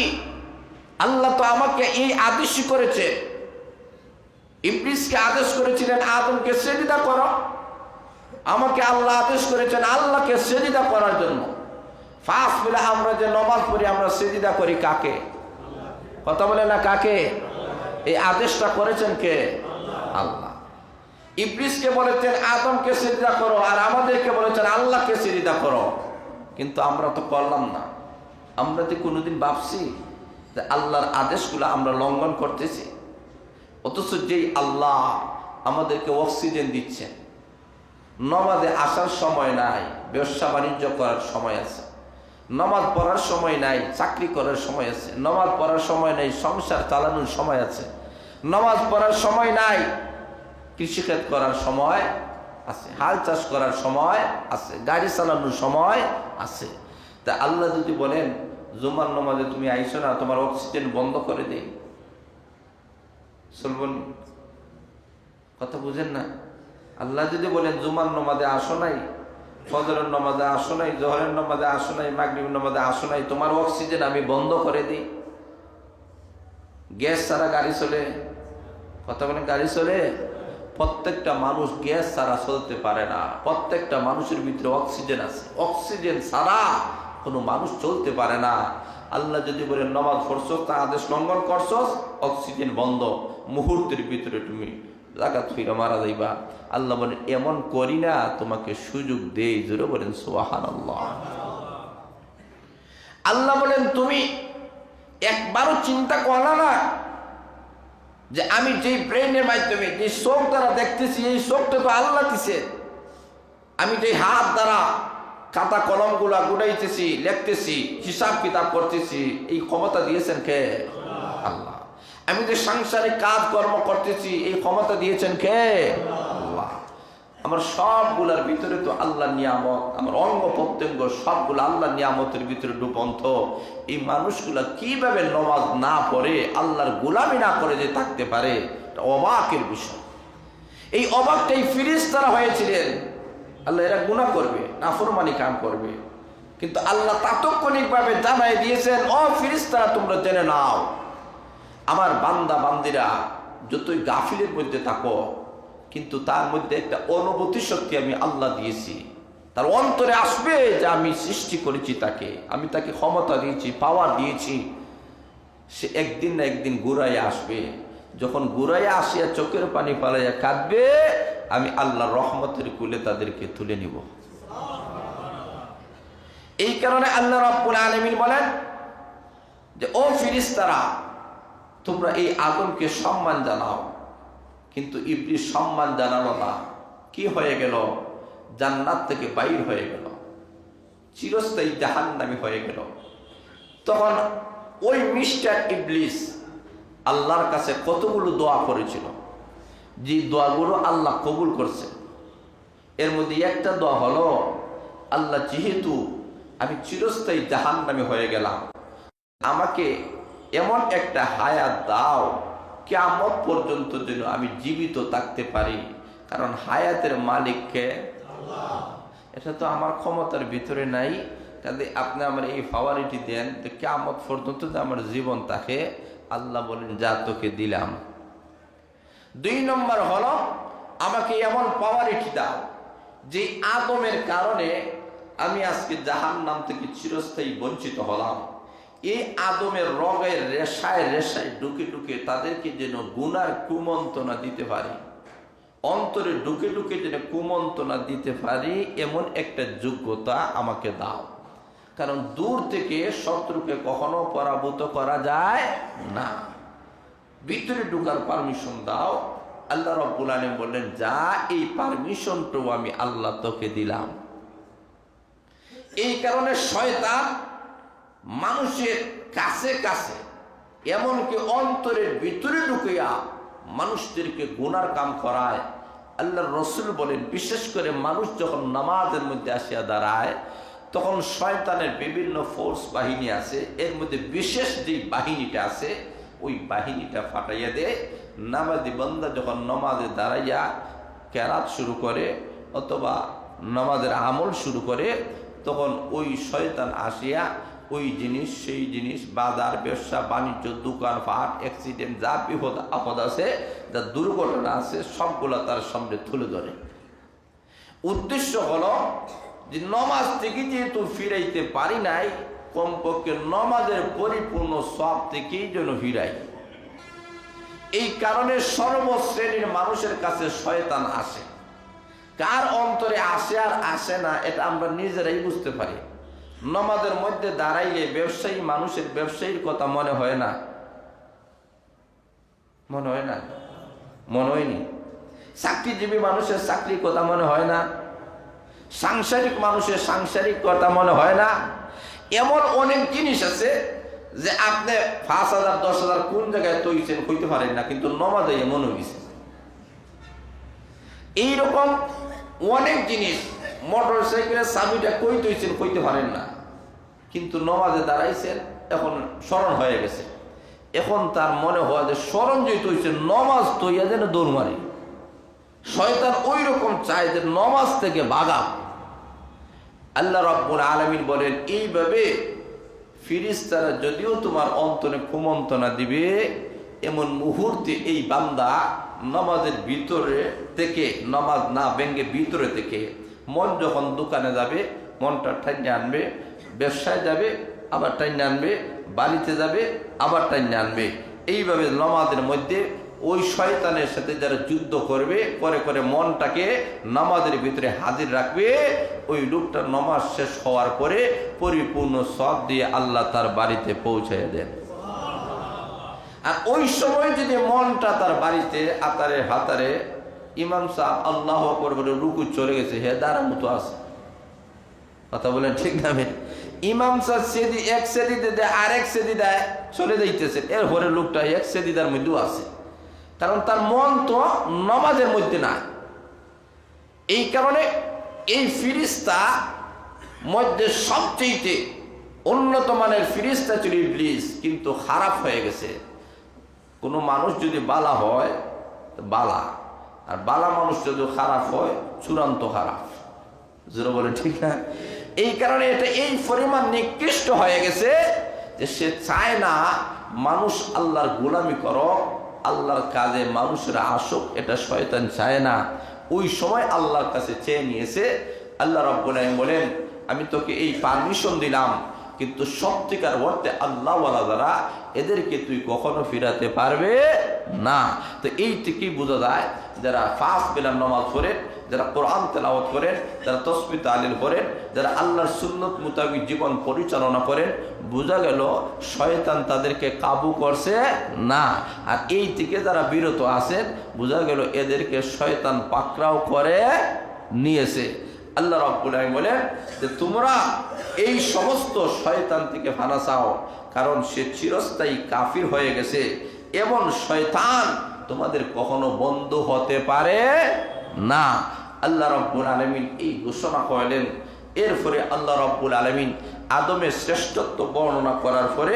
আল্লাহ তো আমাকে এই আদেশই করেছে। ইবলিসকে আদেশ করেছিলেন আদমকে সেজদা করো, আমাকে আল্লাহ আদেশ করেছেন আল্লাহকে সেজদা করার জন্য। 5 বেলা আমরা যে নামাজ পড়ি, আমরা সেজদা করি কাকে? কথা বলে না, কাকে? এই আদেশটা করেছেন কে? আল্লাহ। ইবলিসকে বলেছেন আদমকে সিজদা করো, আর আমাদেরকে বলেছেন আল্লাহকে সিজদা করো। কিন্তু আমরা তো করলাম না। আমরা তো কোনোদিন ভাবছি যে আল্লাহর আদেশগুলো আমরা লঙ্ঘন করতেছি? অথচ যেই আল্লাহ আমাদেরকে অক্সিজেন দিচ্ছেন, নামাজে আসার সময় নাই, ব্যবসা বাণিজ্য করার সময় আছে, নামাজ পড়ার সময় নাই, চাকরি করার সময় আছে, নামাজ পড়ার সময় নাই, সংসার চালানোর সময় আছে, নামাজ পড়ার সময় নাই, কৃষিকাজ করার সময় আছে, হাল চাষ করার সময় আছে, গাড়ি চালানোর সময় আছে। তা আল্লাহ যদি বলেন জুমার নামাজে তুমি আইসো না, তোমার অক্সিজেন বন্ধ করে দেই, চলবেন? কথা বুঝেন না? আল্লাহ যদি বলেন জুমার নামাজে আসো নাই, ফজরের নামাজে আসো নাই, জোহরের নামাজে আসো নাই, মাগরিবের নামাজে আসো নাই, তোমার অক্সিজেন আমি বন্ধ করে দিই। গ্যাস ছাড়া গাড়ি চলে? কথা বলেন, গাড়ি চলে? প্রত্যেকটা মানুষ গ্যাস ছাড়া চলতে পারে না। প্রত্যেকটা মানুষের ভিতরে অক্সিজেন আছে, অক্সিজেন ছাড়া কোনো মানুষ চলতে পারে না। আল্লাহ যদি বলেন নামাজ পড়ছো, তা আদেশ লঙ্ঘন করছো, অক্সিজেন বন্ধ, মুহূর্তের ভিতরে তুমি জাকাত ফিরে মারা যাইবা। আল্লাহ বলেন এমন করি না, তোমাকে সুযোগ দেই। জোরে বলেন সুবহানাল্লাহ। আল্লাহ বলেন তুমি একবারও চিন্তা করলা না যে আমি যে ব্রেনের মাধ্যমে যে চোখ দ্বারা দেখতেছি, এই চোখটা তো আল্লাহ দিছে। আমি যে হাত দ্বারা খাতা কলম গুলা গুড়াইতেছি, লিখতেছি, হিসাব কিতাব করতেছি, এই ক্ষমতা দিয়েছেন কে? আল্লাহ। আমি যে সাংসারিক কাজ কর্ম করতেছি, এই ক্ষমতা দিয়েছেন কে? আল্লাহ। আমার সবগুলার ভিতরে তো আল্লাহ নিয়ামত, আমার অঙ্গ প্রত্যঙ্গ সবগুলো আল্লাহ নিয়ামতের ভিতরে ডুবন্ত। এই মানুষগুলা কিভাবে নামাজ না পড়ে আল্লাহর গোলামি না করে যে থাকতে পারে, অবাকের বিষয়। এই অবাকটাই ফেরেশতারা হয়েছিলেন। আল্লাহ এরা গুনাহ করবে, নাফরমানি কাম করবে, কিন্তু আল্লাহ তাৎক্ষণিকভাবে জানাই দিয়েছেন, ও ফেরেশতারা তোমরা জেনে নাও, আমার বান্দা বান্দিরা যতই গাফিলের মধ্যে থাকো, কিন্তু তার মধ্যে একটা অনুভূতি শক্তি আমি আল্লাহ দিয়েছি। তার অন্তরে আসবে যে আমি সৃষ্টি করেছি তাকে, আমি তাকে ক্ষমতা দিয়েছি, পাওয়ার দিয়েছি। সে একদিন না একদিন ঘুরাইয়া আসবে। যখন ঘুরাইয়া আসিয়া চোখের পানি পালাইয়া কাঁদবে, আমি আল্লাহর রহমতের কুলে তাদেরকে তুলে নিব। এই কারণে আল্লাহ রাব্বুল আলামিন বলেন যে ও ফেরেশতারা, তোমরা এই আদমকে সম্মান জানাও। কিন্তু ইবলিস সম্মান জানালো না, কি হয়ে গেল? জান্নাত থেকে বাইর হয়ে গেল, চিরস্থায়ী জাহান্নামী হয়ে গেল। তখন ওই মিস্টার ইবলিস আল্লাহর কাছে কতগুলো দোয়া করেছিল, যে দোয়াগুলো আল্লাহ কবুল করছে। এর মধ্যে একটা দোয়া হলো, আল্লাহ যেহেতু আমি চিরস্থায়ী জাহান্নামী হয়ে গেলাম, আমাকে এমন একটা হায়াত দাও কিয়ামত পর্যন্ত যেন আমি জীবিত থাকতে পারি। কারণ হায়াতের মালিককে আল্লাহ, এটা তো আমার ক্ষমতার ভিতরে নাই। কাজে আপনি আমার এই পাওয়ারিটি দেন তো কিয়ামত পর্যন্ত যে আমার জীবন থাকে। আল্লাহ বলেন, যা তোকে দিলাম। 2 নম্বর হলো, আমাকে এমন পাওয়ারিটি দাও যে আদমের কারণে আমি আজকে জাহান্নাম থেকে চিরস্থায়ী বঞ্চিত হলাম। এই আদমের রগের রেশায় রেশায় ঢুকে ঢুকে তাদেরকে যেন গুনার কুমন্ত্রণা দিতে পারি, অন্তরে ঢুকে ঢুকে যেন কুমন্ত্রণা দিতে পারি, এমন একটা যোগ্যতা আমাকে দাও। কারণ দূর থেকে শত্রুকে কখনো পরাভূত করা যায় না, ভিতরে ঢুকার পারমিশন দাও। আল্লাহ রাব্বুল আলামিন বললেন, যা এই পারমিশনটাও আমি আল্লাহ তোকে দিলাম। এই কারণে শয়তান মানুষের কাছে কাছে, এমনকি অন্তরের ভিতরে ঢুকিয়া মানুষদেরকে গুনার কাম করায়। আল্লাহর রাসূল বলেন, বিশেষ করে মানুষ যখন নামাজের মধ্যে আসিয়া দাঁড়ায়, তখন শয়তানের বিভিন্ন ফোর্স বাহিনী আছে, এর মধ্যে বিশেষ যে বাহিনীটা আছে, ওই বাহিনীটা ফাটাইয়া দেয়। নামাজি বান্দা যখন নামাজে দাঁড়াইয়া কেরাত শুরু করে অথবা নামাজের আমল শুরু করে, তখন ওই শয়তান আসিয়া ওই জিনিস সেই জিনিস, বাজার ব্যবসা বাণিজ্য দোকানপাট অ্যাক্সিডেন্ট যা বিপদ আপদ আছে, যা দুর্ঘটনা আছে, সবগুলো তার সামনে তুলে ধরে। উদ্দেশ্য হলো যে নমাজ থেকে যেহেতু ফিরাইতে পারি নাই, কমপক্ষে নমাজের পরিপূর্ণ সব থেকেই যেন ফিরাই। এই কারণে সর্বশ্রেণীর মানুষের কাছে শয়তান আসে। কার অন্তরে আসে আর আসে না, এটা আমরা নিজেরাই বুঝতে পারি। নমাজের মধ্যে দাঁড়াইলে ব্যবসায়ী মানুষের ব্যবসায়ীর কথা মনে হয় না, মনে হয় না, মনে হয়নি। চাকরিজীবী মানুষের চাকরির কথা মনে হয় না, সাংসারিক মানুষের সাংসারিক কথা মনে হয় না। এমন অনেক জিনিস আছে যে আপনি 5,000 10,000 কোন জায়গায় তৈছেন হইতে পারেন না, কিন্তু নমাজে এমন হয়েছে। এইরকম অনেক জিনিস, মোটর সাইকেলের চাবিটা কই তৈছেন কইতে পারেন না, কিন্তু নমাজে দাঁড়াইছেন, এখন স্মরণ হয়ে গেছে। এখন তার মনে হয় যে স্মরণ যে তৈছে, নমাজ তৈয়া যেন দৌড় মারি। শয়তান ওই রকম চায় যে নমাজ থেকে ভাগা। আল্লাহ রাব্বুল আলামিন বলেন, এইভাবে ফেরেশতারা যদিও তোমার অন্তরে কুমন্ত্রণা দিবে, এমন মুহূর্তে এই বান্দা নামাজের ভিতরে থেকে, নামাজ না ভেঙে ভিতরে থেকে, মন যখন দোকানে যাবে মনটা টাইনে আনবে, ব্যবসায় যাবে আবার টাইনে আনবে, বাড়িতে যাবে আবার টাইনে আনবে। এইভাবে নামাজের মধ্যে ওই শয়তানের সাথে যারা যুদ্ধ করবে, করে করে মনটাকে নামাজের ভিতরে হাজির রাখবে, ওই লোকটা নামাজ শেষ হওয়ার পরে পরিপূর্ণ সওয়াব দিয়ে আল্লাহ তার বাড়িতে পৌঁছায় দেন। আর ওই সময় যদি মনটা তার বাড়িতে আতারে হাতারে ইমাম সাহেব আল্লাহু আকবার বলে রুকু চলে গেছে, হে দাঁড়ার মতো আছে, কথা বলেন ঠিক না? ইমাম সাহেব সেদি এক সেদিতে দেয়, আরেক সেদি দেয়, চলে যাইতেছে, এরপরে লোকটা এক সেদিদার মধ্যেও আছে, কারণ তার মন তো নামাজের মধ্যে নাই। এই কারণে এই ফিরিস্তা মধ্যে সবচেয়ে উন্নত মানের ফিরিস্তা ছিল ইবলিস, কিন্তু খারাপ হয়ে গেছে। কোনো মানুষ যদি বালা হয় বালা, আর বালা মানুষ যদি খারাপ হয় চূড়ান্ত খারাপ। যেটা বলে ঠিক না? এই কারণে এটা এই পরিমাণ নিকৃষ্ট হয়ে গেছে যে সে চায় না মানুষ আল্লাহর গোলামি করো, আল্লাহর কাজে মানুষেরা আসুক, এটা শয়তান চায় না। ওই সময় আল্লাহর কাছে চেয়ে নিয়েছে। আল্লাহ রাব্বুল আলামিন বলেন, আমি তোকে এই পারমিশন দিলাম, কিন্তু সত্যিকার অর্থে আল্লাহওয়ালা যারা, এদেরকে তুই কখনো ফিরাতে পারবে না। তো এই থেকেই বোঝা যায় যারা 5 বেলার নামাজ পড়েন, যারা কোরআন তেলাওয়াত করেন, যারা তাসবিহ তাহলিল করেন, যারা আল্লাহর সুন্নত মোতাবেক জীবন পরিচালনা করেন, বোঝা গেল শয়তান তাদেরকে কাবু করছে না। আর এই থেকে যারা বিরত আছেন, বোঝা গেল এদেরকে শয়তান পাকড়াও করে নিয়েছে। আল্লাহ রাব্বুল আলামিন বলেন যে তোমরা এই সমস্ত শয়তান থেকে ফানা চাও, কারণ সে চিরস্থায়ী কাফির হয়ে গেছে এবং শয়তান তোমাদের কখনো বন্ধু হতে পারে না। আল্লাহ রাব্বুল আলামিন এই ঘোষণা করলেন। এরপরে আল্লাহ রাব্বুল আলামিন আদমের শ্রেষ্ঠত্ব বর্ণনা করার পরে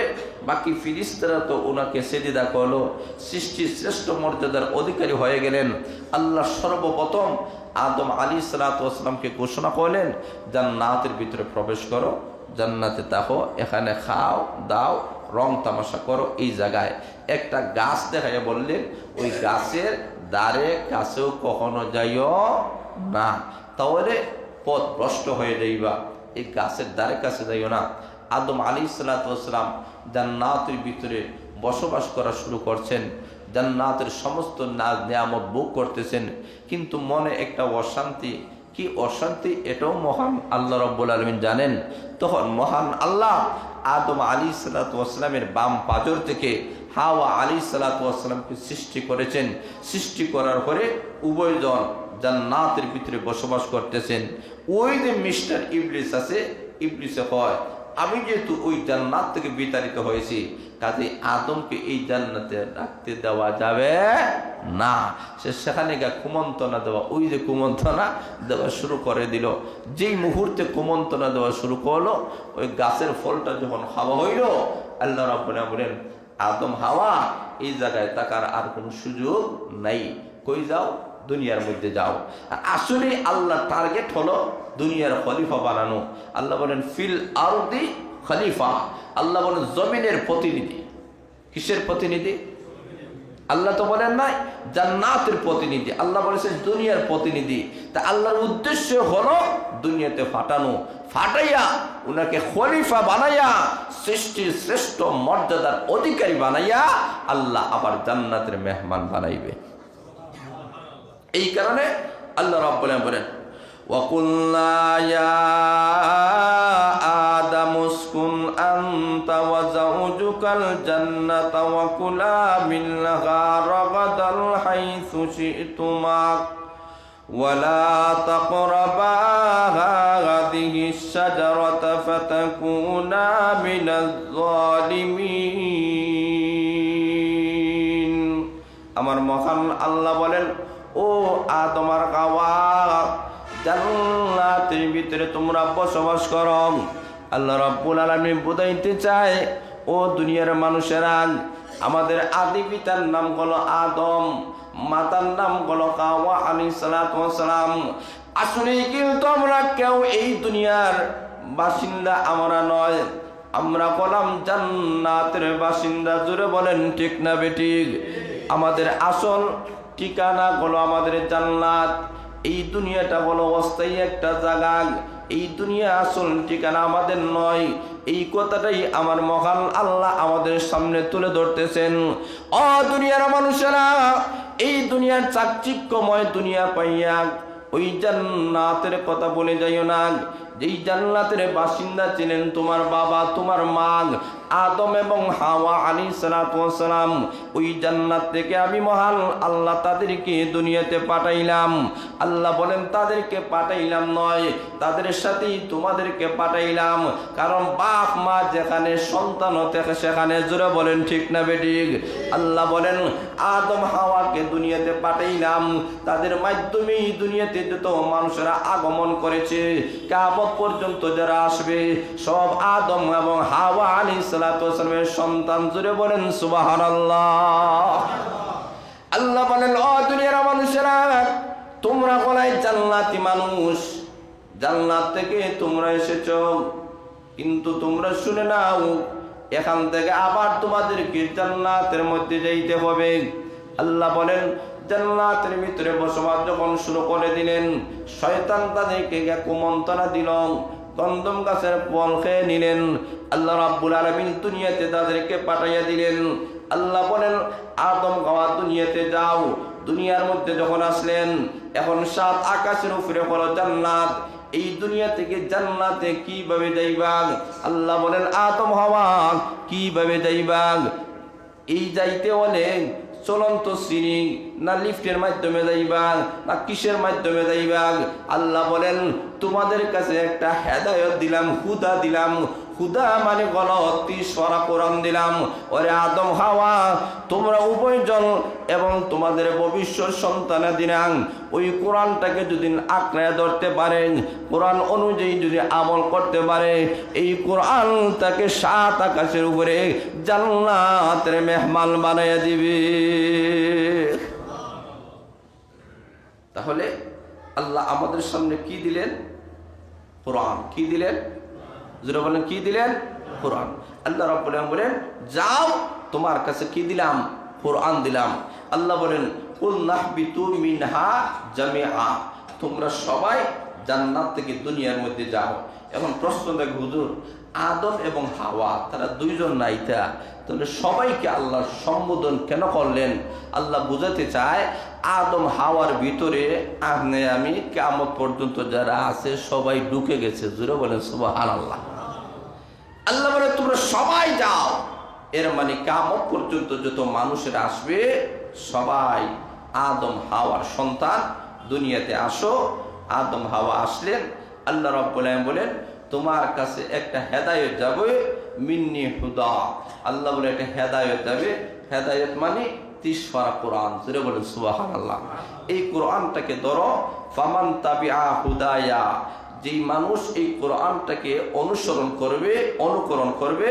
বাকি ফিরিস্তারা তো ওনাকে সেজদা করলো, সৃষ্টির শ্রেষ্ঠ মর্যাদার অধিকারী হয়ে গেলেন। আল্লাহ সর্বপ্রথম আদম আলাইহিসসালাতু ওয়াসসালামকে ঘোষণা করলেন, জান্নাতের ভিতরে প্রবেশ করো, জান্নাতে থাকো, এখানে খাও দাও, রং তামাশা করো। এই জায়গায় একটা গাছ দেখাইয়া বললেন, ওই গাছের দ্বারে কাছেও কখনো যাইও না, তাহলে পথ ভ্রষ্ট হয়ে যাইবা। এই গাছের দ্বারে কাছে যাইও না। আদম আলাইহিসসালাতু ওয়াসসালাম জান্নাতের ভিতরে বসবাস করা শুরু করছেন, জান্নাতের সমস্ত নিয়ামত ভোগ করতেছেন, কিন্তু মনে একটা অশান্তি। কি অশান্তি? এটাও মহান আল্লাহ রাব্বুল আলামিন জানেন। তখন মহান আল্লাহ আদম আলাইহিসসালাতু ওয়াসসালামের বাম পাজর থেকে হাওয়া আলাইহিসসালাতু ওয়াসসালামকে সৃষ্টি করেছেন। সৃষ্টি করার পরে উভয়জন জান্নাতের ভিতরে বসবাস করতেছেন। ওই যে মিস্টার ইবলিস আছে, ইবলিসে হয়, আমি যেহেতু ওই জান্নাত থেকে বিতাড়িত হয়েছি, কাজে আদমকে এই জান্নাতে রাখতে দেওয়া যাবে না। সে সেখানে গিয়ে কুমন্ত্রণা দেওয়া, ওই যে কুমন্ত্রণা দেওয়া শুরু করে দিল। যেই মুহূর্তে কুমন্ত্রণা দেওয়া শুরু করলো, ওই গাছের ফলটা যখন খাওয়া হইল, আল্লাহ রাব্বুল আলামিন বলেন, আদম হাওয়া এই জায়গায় থাকার আর কোনো সুযোগ নাই, কই যাও, দুনিয়ার মধ্যে যাও। আর আসলে আল্লাহ টার্গেট হলো দুনিয়ার খলিফা বানানো। আল্লাহ বলেন ফিল আরদি খলিফা, আল্লাহ বলেন জমিনের প্রতিনিধি। কিসের প্রতিনিধি? আল্লাহ তো বলেন নাই জান্নাতের প্রতিনিধি, আল্লাহ বলেছেন দুনিয়ার প্রতিনিধি। তা আল্লাহর উদ্দেশ্য হলো দুনিয়াতে ফাটানো, ফাটাইয়া উনাকে খলিফা বানাইয়া সৃষ্টির শ্রেষ্ঠ মর্যাদার অধিকারী বানাইয়া আল্লাহ আবার জান্নাতের মেহমান বানাইবে। এই কারণে আল্লাহ রাব্বুল আলামিন বলেন, ওয়াকুল্না ইয়া আদামু উসকুন আনতা ওয়া যাওজুকাল জান্নাতা ওয়া কুলা মিনহা রাগাদাল হাইসু শি'তুমা ওয়া লা তাকরাবা হাযিহিশ শাজারাতা ফাতাকুনা মিনাজ জালিমিন। আমার মহান আল্লাহ বলেন, ও আদম আর হাওয়া, জান্নাতের ভিতরে তোমরা বসবাস করো। আল্লাহ রাব্বুল আলামিন বুঝাইতে চায়, ও দুনিয়ার মানুষেরা, আমাদের আদি পিতার নাম হলো আদম, মাতার নাম হলো হাওয়া আলাইহিসসালাতু ওয়াসসালাম। আসলে কিন্তু আমরা কেউ এই দুনিয়ার বাসিন্দা আমরা নয়, আমরা হলাম জান্নাতের বাসিন্দা। জোরে বলেন ঠিক না বেঠিক? আমাদের আসল ঠিকানা হলো আমাদের জান্নাত। এই দুনিয়াটা হলো অস্থায়ী একটা জায়গা, এই দুনিয়া আসল ঠিকানা আমাদের নয়। এই কথাটাই আমার মহান আল্লাহ আমাদের সামনে তুলে ধরতেছেন। ও দুনিয়ার মানুষেরা, এই দুনিয়ার চাকচিক্যময় দুনিয়া পাইয়া ওই জান্নাতের কথা বলে যাইও না, যেই জান্নাতের বাসিন্দা ছিলেন তোমার বাবা তোমার মা আদম এবং হাওয়া আলাইহিসসালাতু ওয়াসসালাম। ওই জান্নাত থেকে আমি মহান আল্লাহ তাদেরকে দুনিয়াতে পাঠাইলাম। আল্লাহ বলেন তাদেরকে পাঠাইলাম নয়, তাদের সাথেই তোমাদেরকে পাঠাইলাম। কারণ বাপ মা যেখানে সন্তান থেকে সেখানে, জোরে বলেন ঠিক না বেঠিক? আল্লাহ বলেন আদম হাওয়াকে দুনিয়াতে পাঠাইলাম, তাদের মাধ্যমেই দুনিয়াতে যত মানুষেরা আগমন করেছে, কিয়ামত পর্যন্ত যারা আসবে সব আদম এবং হাওয়া আলাইহিস সন্তান। জুড়ে বলেন সুবহানাল্লাহ। আল্লাহ বলেন ও দুনিয়ার মানুষেরা, তোমরা বলাই জান্নাতি মানুষ, জান্নাত থেকে তোমরা এসেছো, কিন্তু তোমরা শুনে নাও এখান থেকে আবার তোমাদেরকে জান্নাতের মধ্যে যাইতে হবে। আল্লাহ বলেন জান্নাতের ভিতরে বসবাস যখন শুরু করে দিলেন, শয়তান তাদেরকে কুমন্ত্রণা দিল, গন্ধম গাছের ফল খেয়ে নিলেন। আল্লাহ রাব্বুল আলামিন দুনিয়াতে তাদেরকে পাঠাইয়া দিলেন। আল্লাহ বলেন আদম হাওয়া দুনিয়াতে যাও। দুনিয়ার মধ্যে যখন আসলেন, এখন 7 আকাশের উপরে হলো জান্নাত। এই দুনিয়া থেকে জান্নাতে কিভাবে যাইবা? আল্লাহ বলেন আদম হাওয়া কিভাবে যাইবা? এই যাইতে হলে চলন্ত সিঁড়ি না লিফটের মাধ্যমে যাইবা না কিসের মাধ্যমে যাইবা? আল্লাহ বলেন তোমাদের কাছে একটা হেদায়েত দিলাম, হুদা দিলাম। হুদা মানে গলতি সরা কোরআন দিলাম। ওরে আদম হাওয়া, তোমরা উভয়জন এবং তোমাদের ভবিষ্যৎ সন্তানাদিরাং ওই কোরআনটাকে যদি আঁকড়ে ধরতে পারেন, কোরআন অনুযায়ী যদি আমল করতে পারে, এই কোরআন তাকে 7 আকাশের উপরে জান্নাতের মেহমান বানাইয়া দিবে। তাহলে আল্লাহ আমাদের সামনে কি দিলেন? কোরআন। কি দিলেন? যারা বলেন কি দিলেন? কোরআন। আল্লাহ রাব্বুল আলামিন বলেন যাও, তোমার কাছে কি দিলাম? কোরআন দিলাম। আল্লাহ বলেন কুল নাহবিতু মিনহা জামিআ, তোমরা সবাই জান্নাত থেকে দুনিয়ার মধ্যে যাও। এখন প্রশ্ন দেখ হুজুর, আদম এবং হাওয়া তারা দুইজন নাইতা, তাহলে সবাইকে আল্লাহ সম্বোধন কেন করলেন? আল্লাহ বুঝাতে চায় আদম হাওয়ার ভিতরে আপনি আমি কিয়ামত পর্যন্ত যারা আছে সবাই ঢুকে গেছে। জোরে বলেন সুবহানাল্লাহ। আল্লাহ বলে তোমরা সবাই যাও, এর মানে কিয়ামত পর্যন্ত যত মানুষেরা আসবে সবাই আদম হাওয়ার সন্তান, দুনিয়াতে আসো। আদম হাওয়া আসলেন। আল্লাহ রাব্বুল আলামিন বলেন তোমার কাছে একটা হেদায়েত যাবে, মিন্নি হুদা। আল্লাহ বলে একটা হেদায়েত যাবে। হেদায়েত মানে 30 পারা কোরআন। জোরে বলেন সুবহানাল্লাহ। এই কোরআনটাকে ধরো, ফামান তাবিআ হুদায়া, যেই মানুষ এই কোরআনটাকে অনুসরণ করবে, অনুকরণ করবে,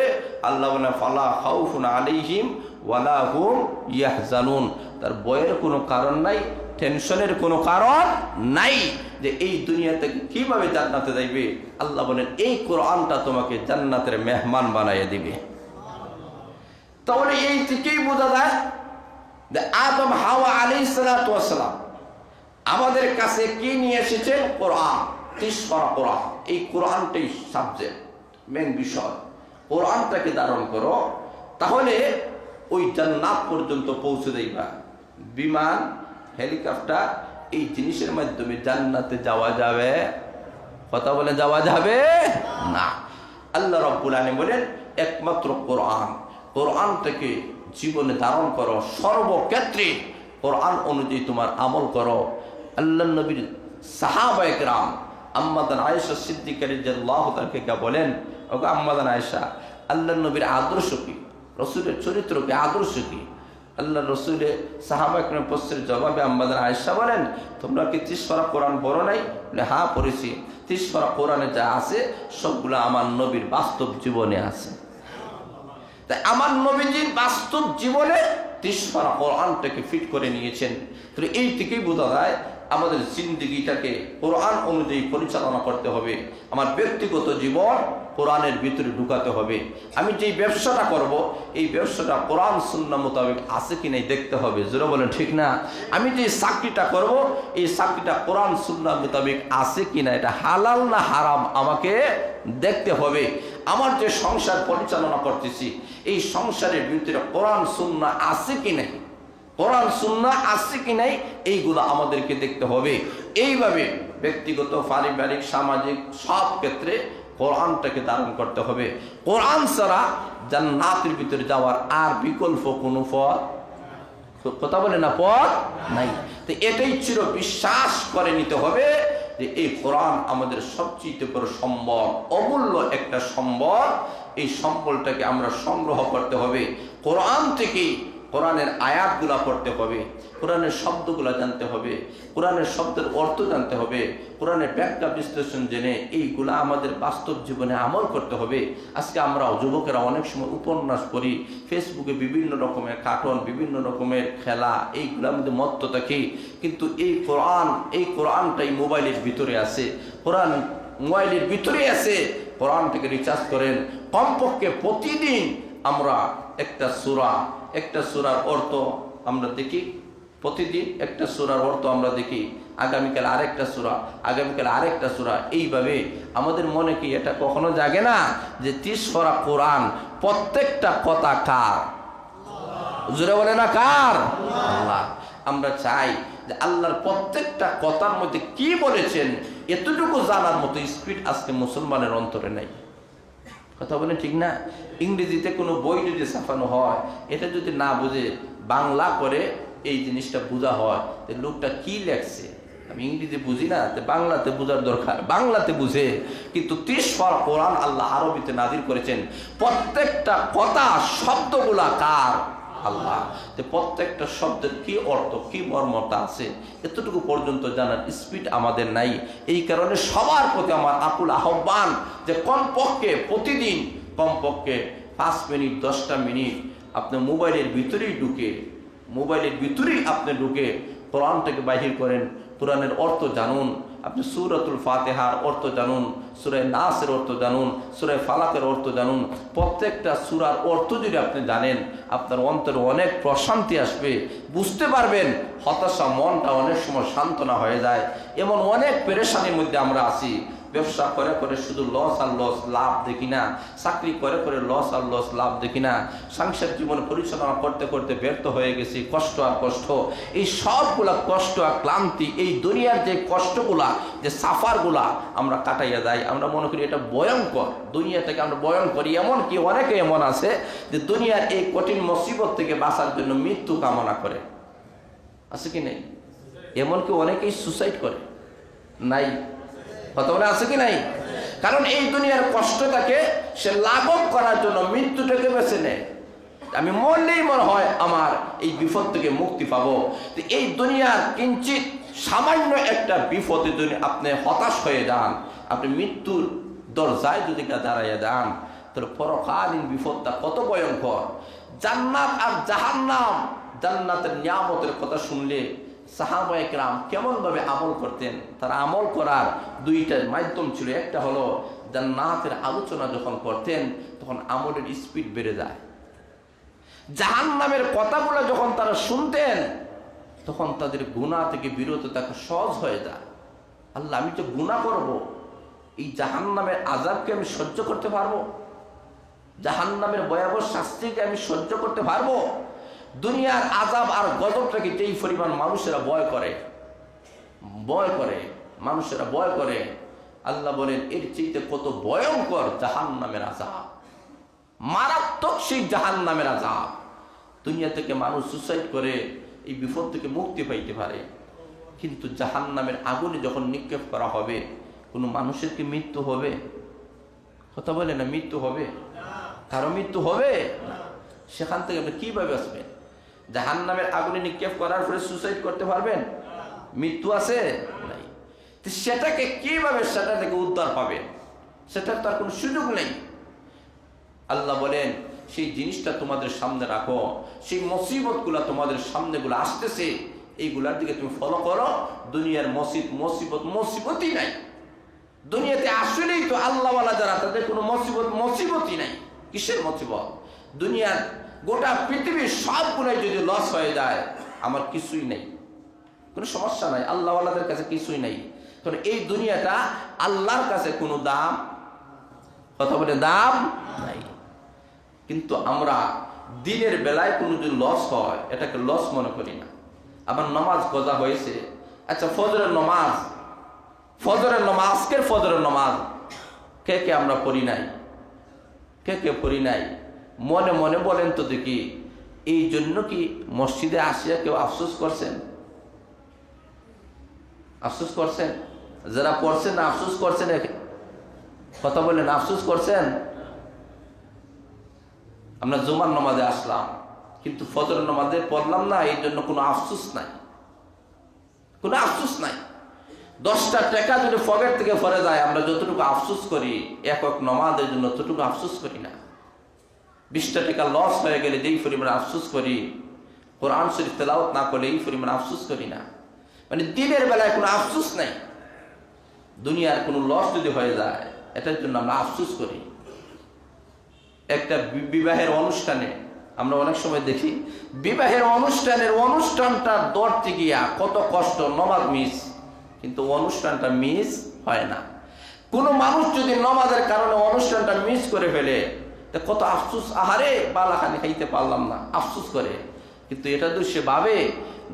আল্লাহ বলে ফালা খাউফুন আলাইহিম ওয়ালা হুম ইয়াহজানুন, তার ভয়ের কোনো কারণ নাই, টেনশনের কোনো কারণ নাই যে এই দুনিয়া থেকে কিভাবে জান্নাতে যাইবে। আল্লাহ বলেন এই কোরআনটা তোমাকে জান্নাতের মেহমান বানাইয়া দিবে। তাহলে এই থেকেই বোঝা যায় যে আদম হাওয়া আলাইহিস সালাতু ওয়াস সালাম আমাদের কাছে কি নিয়ে এসেছেন? কোরআন। 30 পারা কোরআন। এই কোরআনটাই সাবজেক্ট, মেন বিষয়। কোরআনটাকে ধারণ করো, তাহলে ওই জান্নাত পর্যন্ত পৌঁছে যাইবা। বিমান, হেলিকপ্টার, এই জিনিসের মাধ্যমে জান্নাতে যাওয়া যাবে? কথা বলে যাওয়া যাবে না। আল্লাহ রাব্বুল আলামিন বলেন একমাত্র কোরআন। কোরআনটাকে জীবনে ধারণ করো, সর্বক্ষেত্রে কোরআন অনুযায়ী তোমার আমল করো। আল্লাহ নবীর সাহাবায়ে কেরাম আম্মাদান আয়েশা সিদ্দিকা রাদিয়াল্লাহু তাআলা বলেন, ওগো আম্মাদান আয়েশা, আল্লাহ নবীর আদর্শ কি, রসুলের চরিত্র কি, আদর্শ কি? আল্লাহ রসুলের সাহাবায়ে কেরাম প্রশ্নের জবাবে আম্মাদান আয়েশা বলেন তোমরা কি 30 পারা কোরআন পড়ো নাই? বলে হ্যাঁ পড়েছি। 30 পারা কোরআনে যা আছে সবগুলো আমার নবীর বাস্তব জীবনে আছে। তাই আমার নবীজির বাস্তব জীবনে 30 পারা কোরআনটাকে ফিট করে নিয়েছেন। তো এই থেকেই বোঝা যায় আমাদের জিন্দেগিটাকে কোরআন অনুযায়ী পরিচালনা করতে হবে। আমার ব্যক্তিগত জীবন কোরআনের ভিতরে ঢুকাতে হবে। আমি যেই ব্যবসাটা করব, এই ব্যবসাটা কোরআন সুন্নাহ মোতাবেক আছে কি নাই দেখতে হবে। জোরে বলেন ঠিক না? আমি যে চাকরিটা করব, এই চাকরিটা কোরআন সুন্নাহ মোতাবেক আছে কি না, এটা হালাল না হারাম আমাকে দেখতে হবে। আমার যে সংসার পরিচালনা করতেছি, এই সংসারের ভিতরে কোরআন সুন্নাহ আছে কি নাই, কোরআন সুন্নাহ আছে কি নাই, এইগুলো আমাদেরকে দেখতে হবে। এইভাবে ব্যক্তিগত, পারিবারিক, সামাজিক সব ক্ষেত্রে কোরআনটাকে ধারণ করতে হবে। কোরআন ছাড়া জান্নাতের ভিতরে যাওয়ার আর বিকল্প কোনো পথ, কথা বলে না, পথ নাই। তো এটাই ছিল বিশ্বাস করে নিতে হবে যে এই কোরআন আমাদের সবচেয়ে বড় সম্বল, অমূল্য একটা সম্বল। এই সম্বলটাকে আমরা সংগ্রহ করতে হবে। কোরআন থেকে কোরআনের আয়াতগুলা পড়তে হবে, কোরআনের শব্দগুলা জানতে হবে, কোরআনের শব্দের অর্থ জানতে হবে, কোরআনের ব্যাখ্যা বিশ্লেষণ জেনে এইগুলা আমাদের বাস্তব জীবনে আমল করতে হবে। আজকে আমরা যুবকেরা অনেক সময় উপন্যাস পড়ি, ফেসবুকে বিভিন্ন রকমের কার্টুন, বিভিন্ন রকমের খেলা, এইগুলোর মধ্যে মত্ত থাকি। কিন্তু এই কোরআনটাই মোবাইলের ভিতরে আছে, কোরআন মোবাইলের ভিতরে আছে। কোরআনটাকে রিচার্জ করেন, কমপক্ষে প্রতিদিন আমরা একটা সূরার অর্থ আমরা দেখি, প্রতিদিন একটা সূরার অর্থ আমরা দেখি, আগামীকাল আরেকটা সূরা, আগামীকাল আরেকটা সূরা। এইভাবে আমাদের মনে কি এটা কখনো জাগে না যে 30 পারা কোরআন প্রত্যেকটা কথা কার? জোরে বলে না, কার? আল্লাহ। আমরা চাই যে আল্লাহর প্রত্যেকটা কথার মধ্যে কি বলেছেন এতটুকু জানার মতো স্পিড আজকে মুসলমানের অন্তরে নাই। কথা বলে ঠিক না? ইংরেজিতে কোনো বই যদি ছাপানো হয়, এটা যদি না বুঝে বাংলা করে এই জিনিসটা বোঝা হয়, লোকটা কি লেখছে, আমি ইংরেজি বুঝি না, বাংলাতে বোঝার দরকার, বাংলাতে বুঝে। কিন্তু 30 পারা কোরআন আল্লাহ আরবিতে নাযিল করেছেন। প্রত্যেকটা কথা শব্দগুলা কার? আল্লাহ। প্রত্যেকটা শব্দের কি অর্থ, কি মর্মতা আছে এতটুকু পর্যন্ত জানার স্পিড আমাদের নাই। এই কারণে সবার প্রতি আমার আকুল আহ্বান যে কমপক্ষে প্রতিদিন কমপক্ষে 5 মিনিট 10টা মিনিট আপনি মোবাইলের ভিতরেই ঢুকে কোরআনটাকে বাহির করেন, কোরআনের অর্থ জানুন। আপনি সূরাতুল ফাতিহার অর্থ জানুন, সূরা নাসের অর্থ জানুন, সূরা ফালাকের অর্থ জানুন। প্রত্যেকটা সূরার অর্থ যদি আপনি জানেন, আপনার অন্তরে অনেক প্রশান্তি আসবে, বুঝতে পারবেন হতাশা, মনটা অনেক সময় সান্ত্বনা হয়ে যায়। এমন অনেক পেরেশানির মধ্যে আমরা আছি, ব্যবসা করে করে শুধু লস আর লস, লাভ দেখি না, চাকরি করে করে লস আর লস, লাভ দেখি না, সাংসারিক জীবন পরিচালনা করতে করতে ব্যর্থ হয়ে গেছি, কষ্ট আর কষ্ট। এই সবগুলা কষ্ট আর ক্লান্তি, এই দুনিয়ার যে কষ্টগুলা, যে সাফারগুলা আমরা কাটাইয়া যাই, আমরা মনে করি এটা ভয়ঙ্কর, দুনিয়াটাকে আমরা ভয়ঙ্করী। এমনকি অনেকে এমন আছে যে দুনিয়ার এই কঠিন মুসিবত থেকে বাঁচার জন্য মৃত্যু কামনা করে, আছে কি নেই? এমনকি অনেকেই সুসাইড করে, নাই? কথা বলে আছে কি নাই? কারণ এই দুনিয়ার কষ্টটাকে সে লাঘব করার জন্য মৃত্যুটাকে বেছে নেয়। আমি মরলেই মনে হয় আমার এই বিপদ থেকে মুক্তি পাবো। তো এই দুনিয়ার কিঞ্চিত সামান্য একটা বিপদে যদি আপনি হতাশ হয়ে যান, আপনি মৃত্যুর দরজায় যদি দাঁড়াইয়া যান, তাহলে পরকালীন বিপদটা কত ভয়ঙ্কর। জান্নাত আর জাহান্নাম, জান্নাতের নিয়ামতের কথা শুনলে সাহাবায়ে কেরাম কেমন ভাবে আমল করতেন। তারা আমল করার দুইটা মাধ্যম ছিল। একটা হলো জান্নাতের আলোচনা যখন করতেন তখন আমলের স্পিড বেড়ে যায়। জাহান্নামের কথাগুলো যখন তারা শুনতেন তখন তাদের গুনাহ থেকে বিরত থাকা সহজ হয়ে যায়। আল্লাহ, আমি তো গুনাহ করব, এই জাহান্নামের আযাবকে আমি সহ্য করতে পারবো? জাহান্নামের ভয়াবহ শাস্তিকে আমি সহ্য করতে পারবো? দুনিয়ার আযাব আর গজবটাকে যেই পরিমাণ মানুষেরা ভয় করে, মানুষেরা ভয় করে, আল্লাহ বলেন এর চাইতে কত ভয়ঙ্কর জাহান্নামের আযাব, মারাত্মক সেই জাহান্নামের আযাব। দুনিয়া থেকে মানুষ সুসাইড করে এই বিপদ থেকে মুক্তি পাইতে পারে, কিন্তু জাহান্নামের আগুনে যখন নিক্ষেপ করা হবে, কোনো মানুষের কি মৃত্যু হবে? কথা বলে না, মৃত্যু হবে? কারো মৃত্যু হবে? সেখান থেকে আপনি কিভাবে আসবেন? জাহান্নামের আগুনে নিক্ষেপ করার পরে সুসাইড করতে পারবেন? মৃত্যু আছে? নাই। সেটাকে কিভাবে সেটা থেকে উদ্ধার পাবেন? সেটার তার কোনো সুযোগ নেই। আল্লাহ বলেন সেই জিনিসটা তোমাদের সামনে রাখো, সেই মুসিবতগুলা তোমাদের সামনেগুলো আসতেছে, এইগুলার দিকে তুমি ফলো করো। দুনিয়ার মুসিবতই নাই। দুনিয়াতে আসলেই তো আল্লাহওয়ালা যারা, তাদের কোনো মুসিবতই নাই। কিসের মুসিবত? দুনিয়ার গোটা পৃথিবীর সবগুলাই যদি লস হয়ে যায়, আমার কিছুই নেই, কোনো সমস্যা নাই, আল্লাহওয়ালাদের কাছে কিছুই নেই। কারণ এই দুনিয়াটা আল্লাহর কাছে কোনো দাম, কথা বলে দাম নাই। কিন্তু আমরা দিনের বেলায় কোনো যদি লস হয় এটাকে লস মনে করি না। আবার নামাজ কজা হয়েছে, আচ্ছা ফজরের নামাজ ফজরের নামাজ, আজকের ফজরের নামাজ কে কে আমরা পড়ি নাই? কে কে পড়ি নাই? মনে মনে বলেন তো দেখি, এই জন্য কি মসজিদে আসিয়া কেউ আফসোস করছেন? আফসোস করছেন? যারা পড়ছেন না আফসোস করছেন? কথা বলেন, আফসোস করছেন? আমরা জুমার নামাজে আসলাম কিন্তু ফজরের নামাজে পড়লাম না, এই জন্য কোনো আফসোস নাই, কোনো আফসোস নাই। 10টা টাকা যদি পকেট থেকে পড়ে যায়, আমরা যতটুকু আফসোস করি একক নামাজের জন্য ততটুকু আফসোস করি না। 20টা টাকা লস হয়ে গেলে যেই পরিমাণ আফসোস করি, কোরআন শরীফ তেলাওয়াত না করলে এই পরিমাণ আফসোস করি না। মানে দিনের বেলায় কোনো আফসোস নাই। দুনিয়ার কোনো লস যদি হয়ে যায় এটার জন্য আমরা আফসোস করি। একটা বিবাহের অনুষ্ঠানে আমরা অনেক সময় দেখি, বিবাহের অনুষ্ঠানটা ধরতে গিয়া কত কষ্ট, নমাজ মিস, কিন্তু অনুষ্ঠানটা মিস হয় না। কোনো মানুষ যদি নমাজের কারণে অনুষ্ঠানটা মিস করে ফেলে তা কত আফসোস, আহারে বালাখানি খাইতে পারলাম না, আফসোস করে। কিন্তু এটা তো সে ভাবে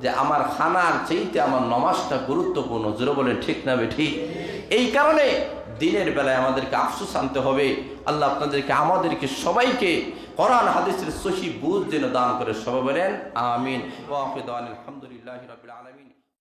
যে আমার খানার চাইতে আমার নমাজটা গুরুত্বপূর্ণ। জোরে বলেন ঠিক না বেঠিক? এই কারণে দিনের বেলায় আমাদেরকে আফসোস আনতে হবে। আল্লাহ আপনাদেরকে, আমাদেরকে সবাইকে কোরআন হাদিসের সহি বুঝ যেন দান করে। সবাই বলেন আমিন। ওয়া আখিরু দাওয়ানা আলহামদুলিল্লাহি রাব্বিল আলামিন।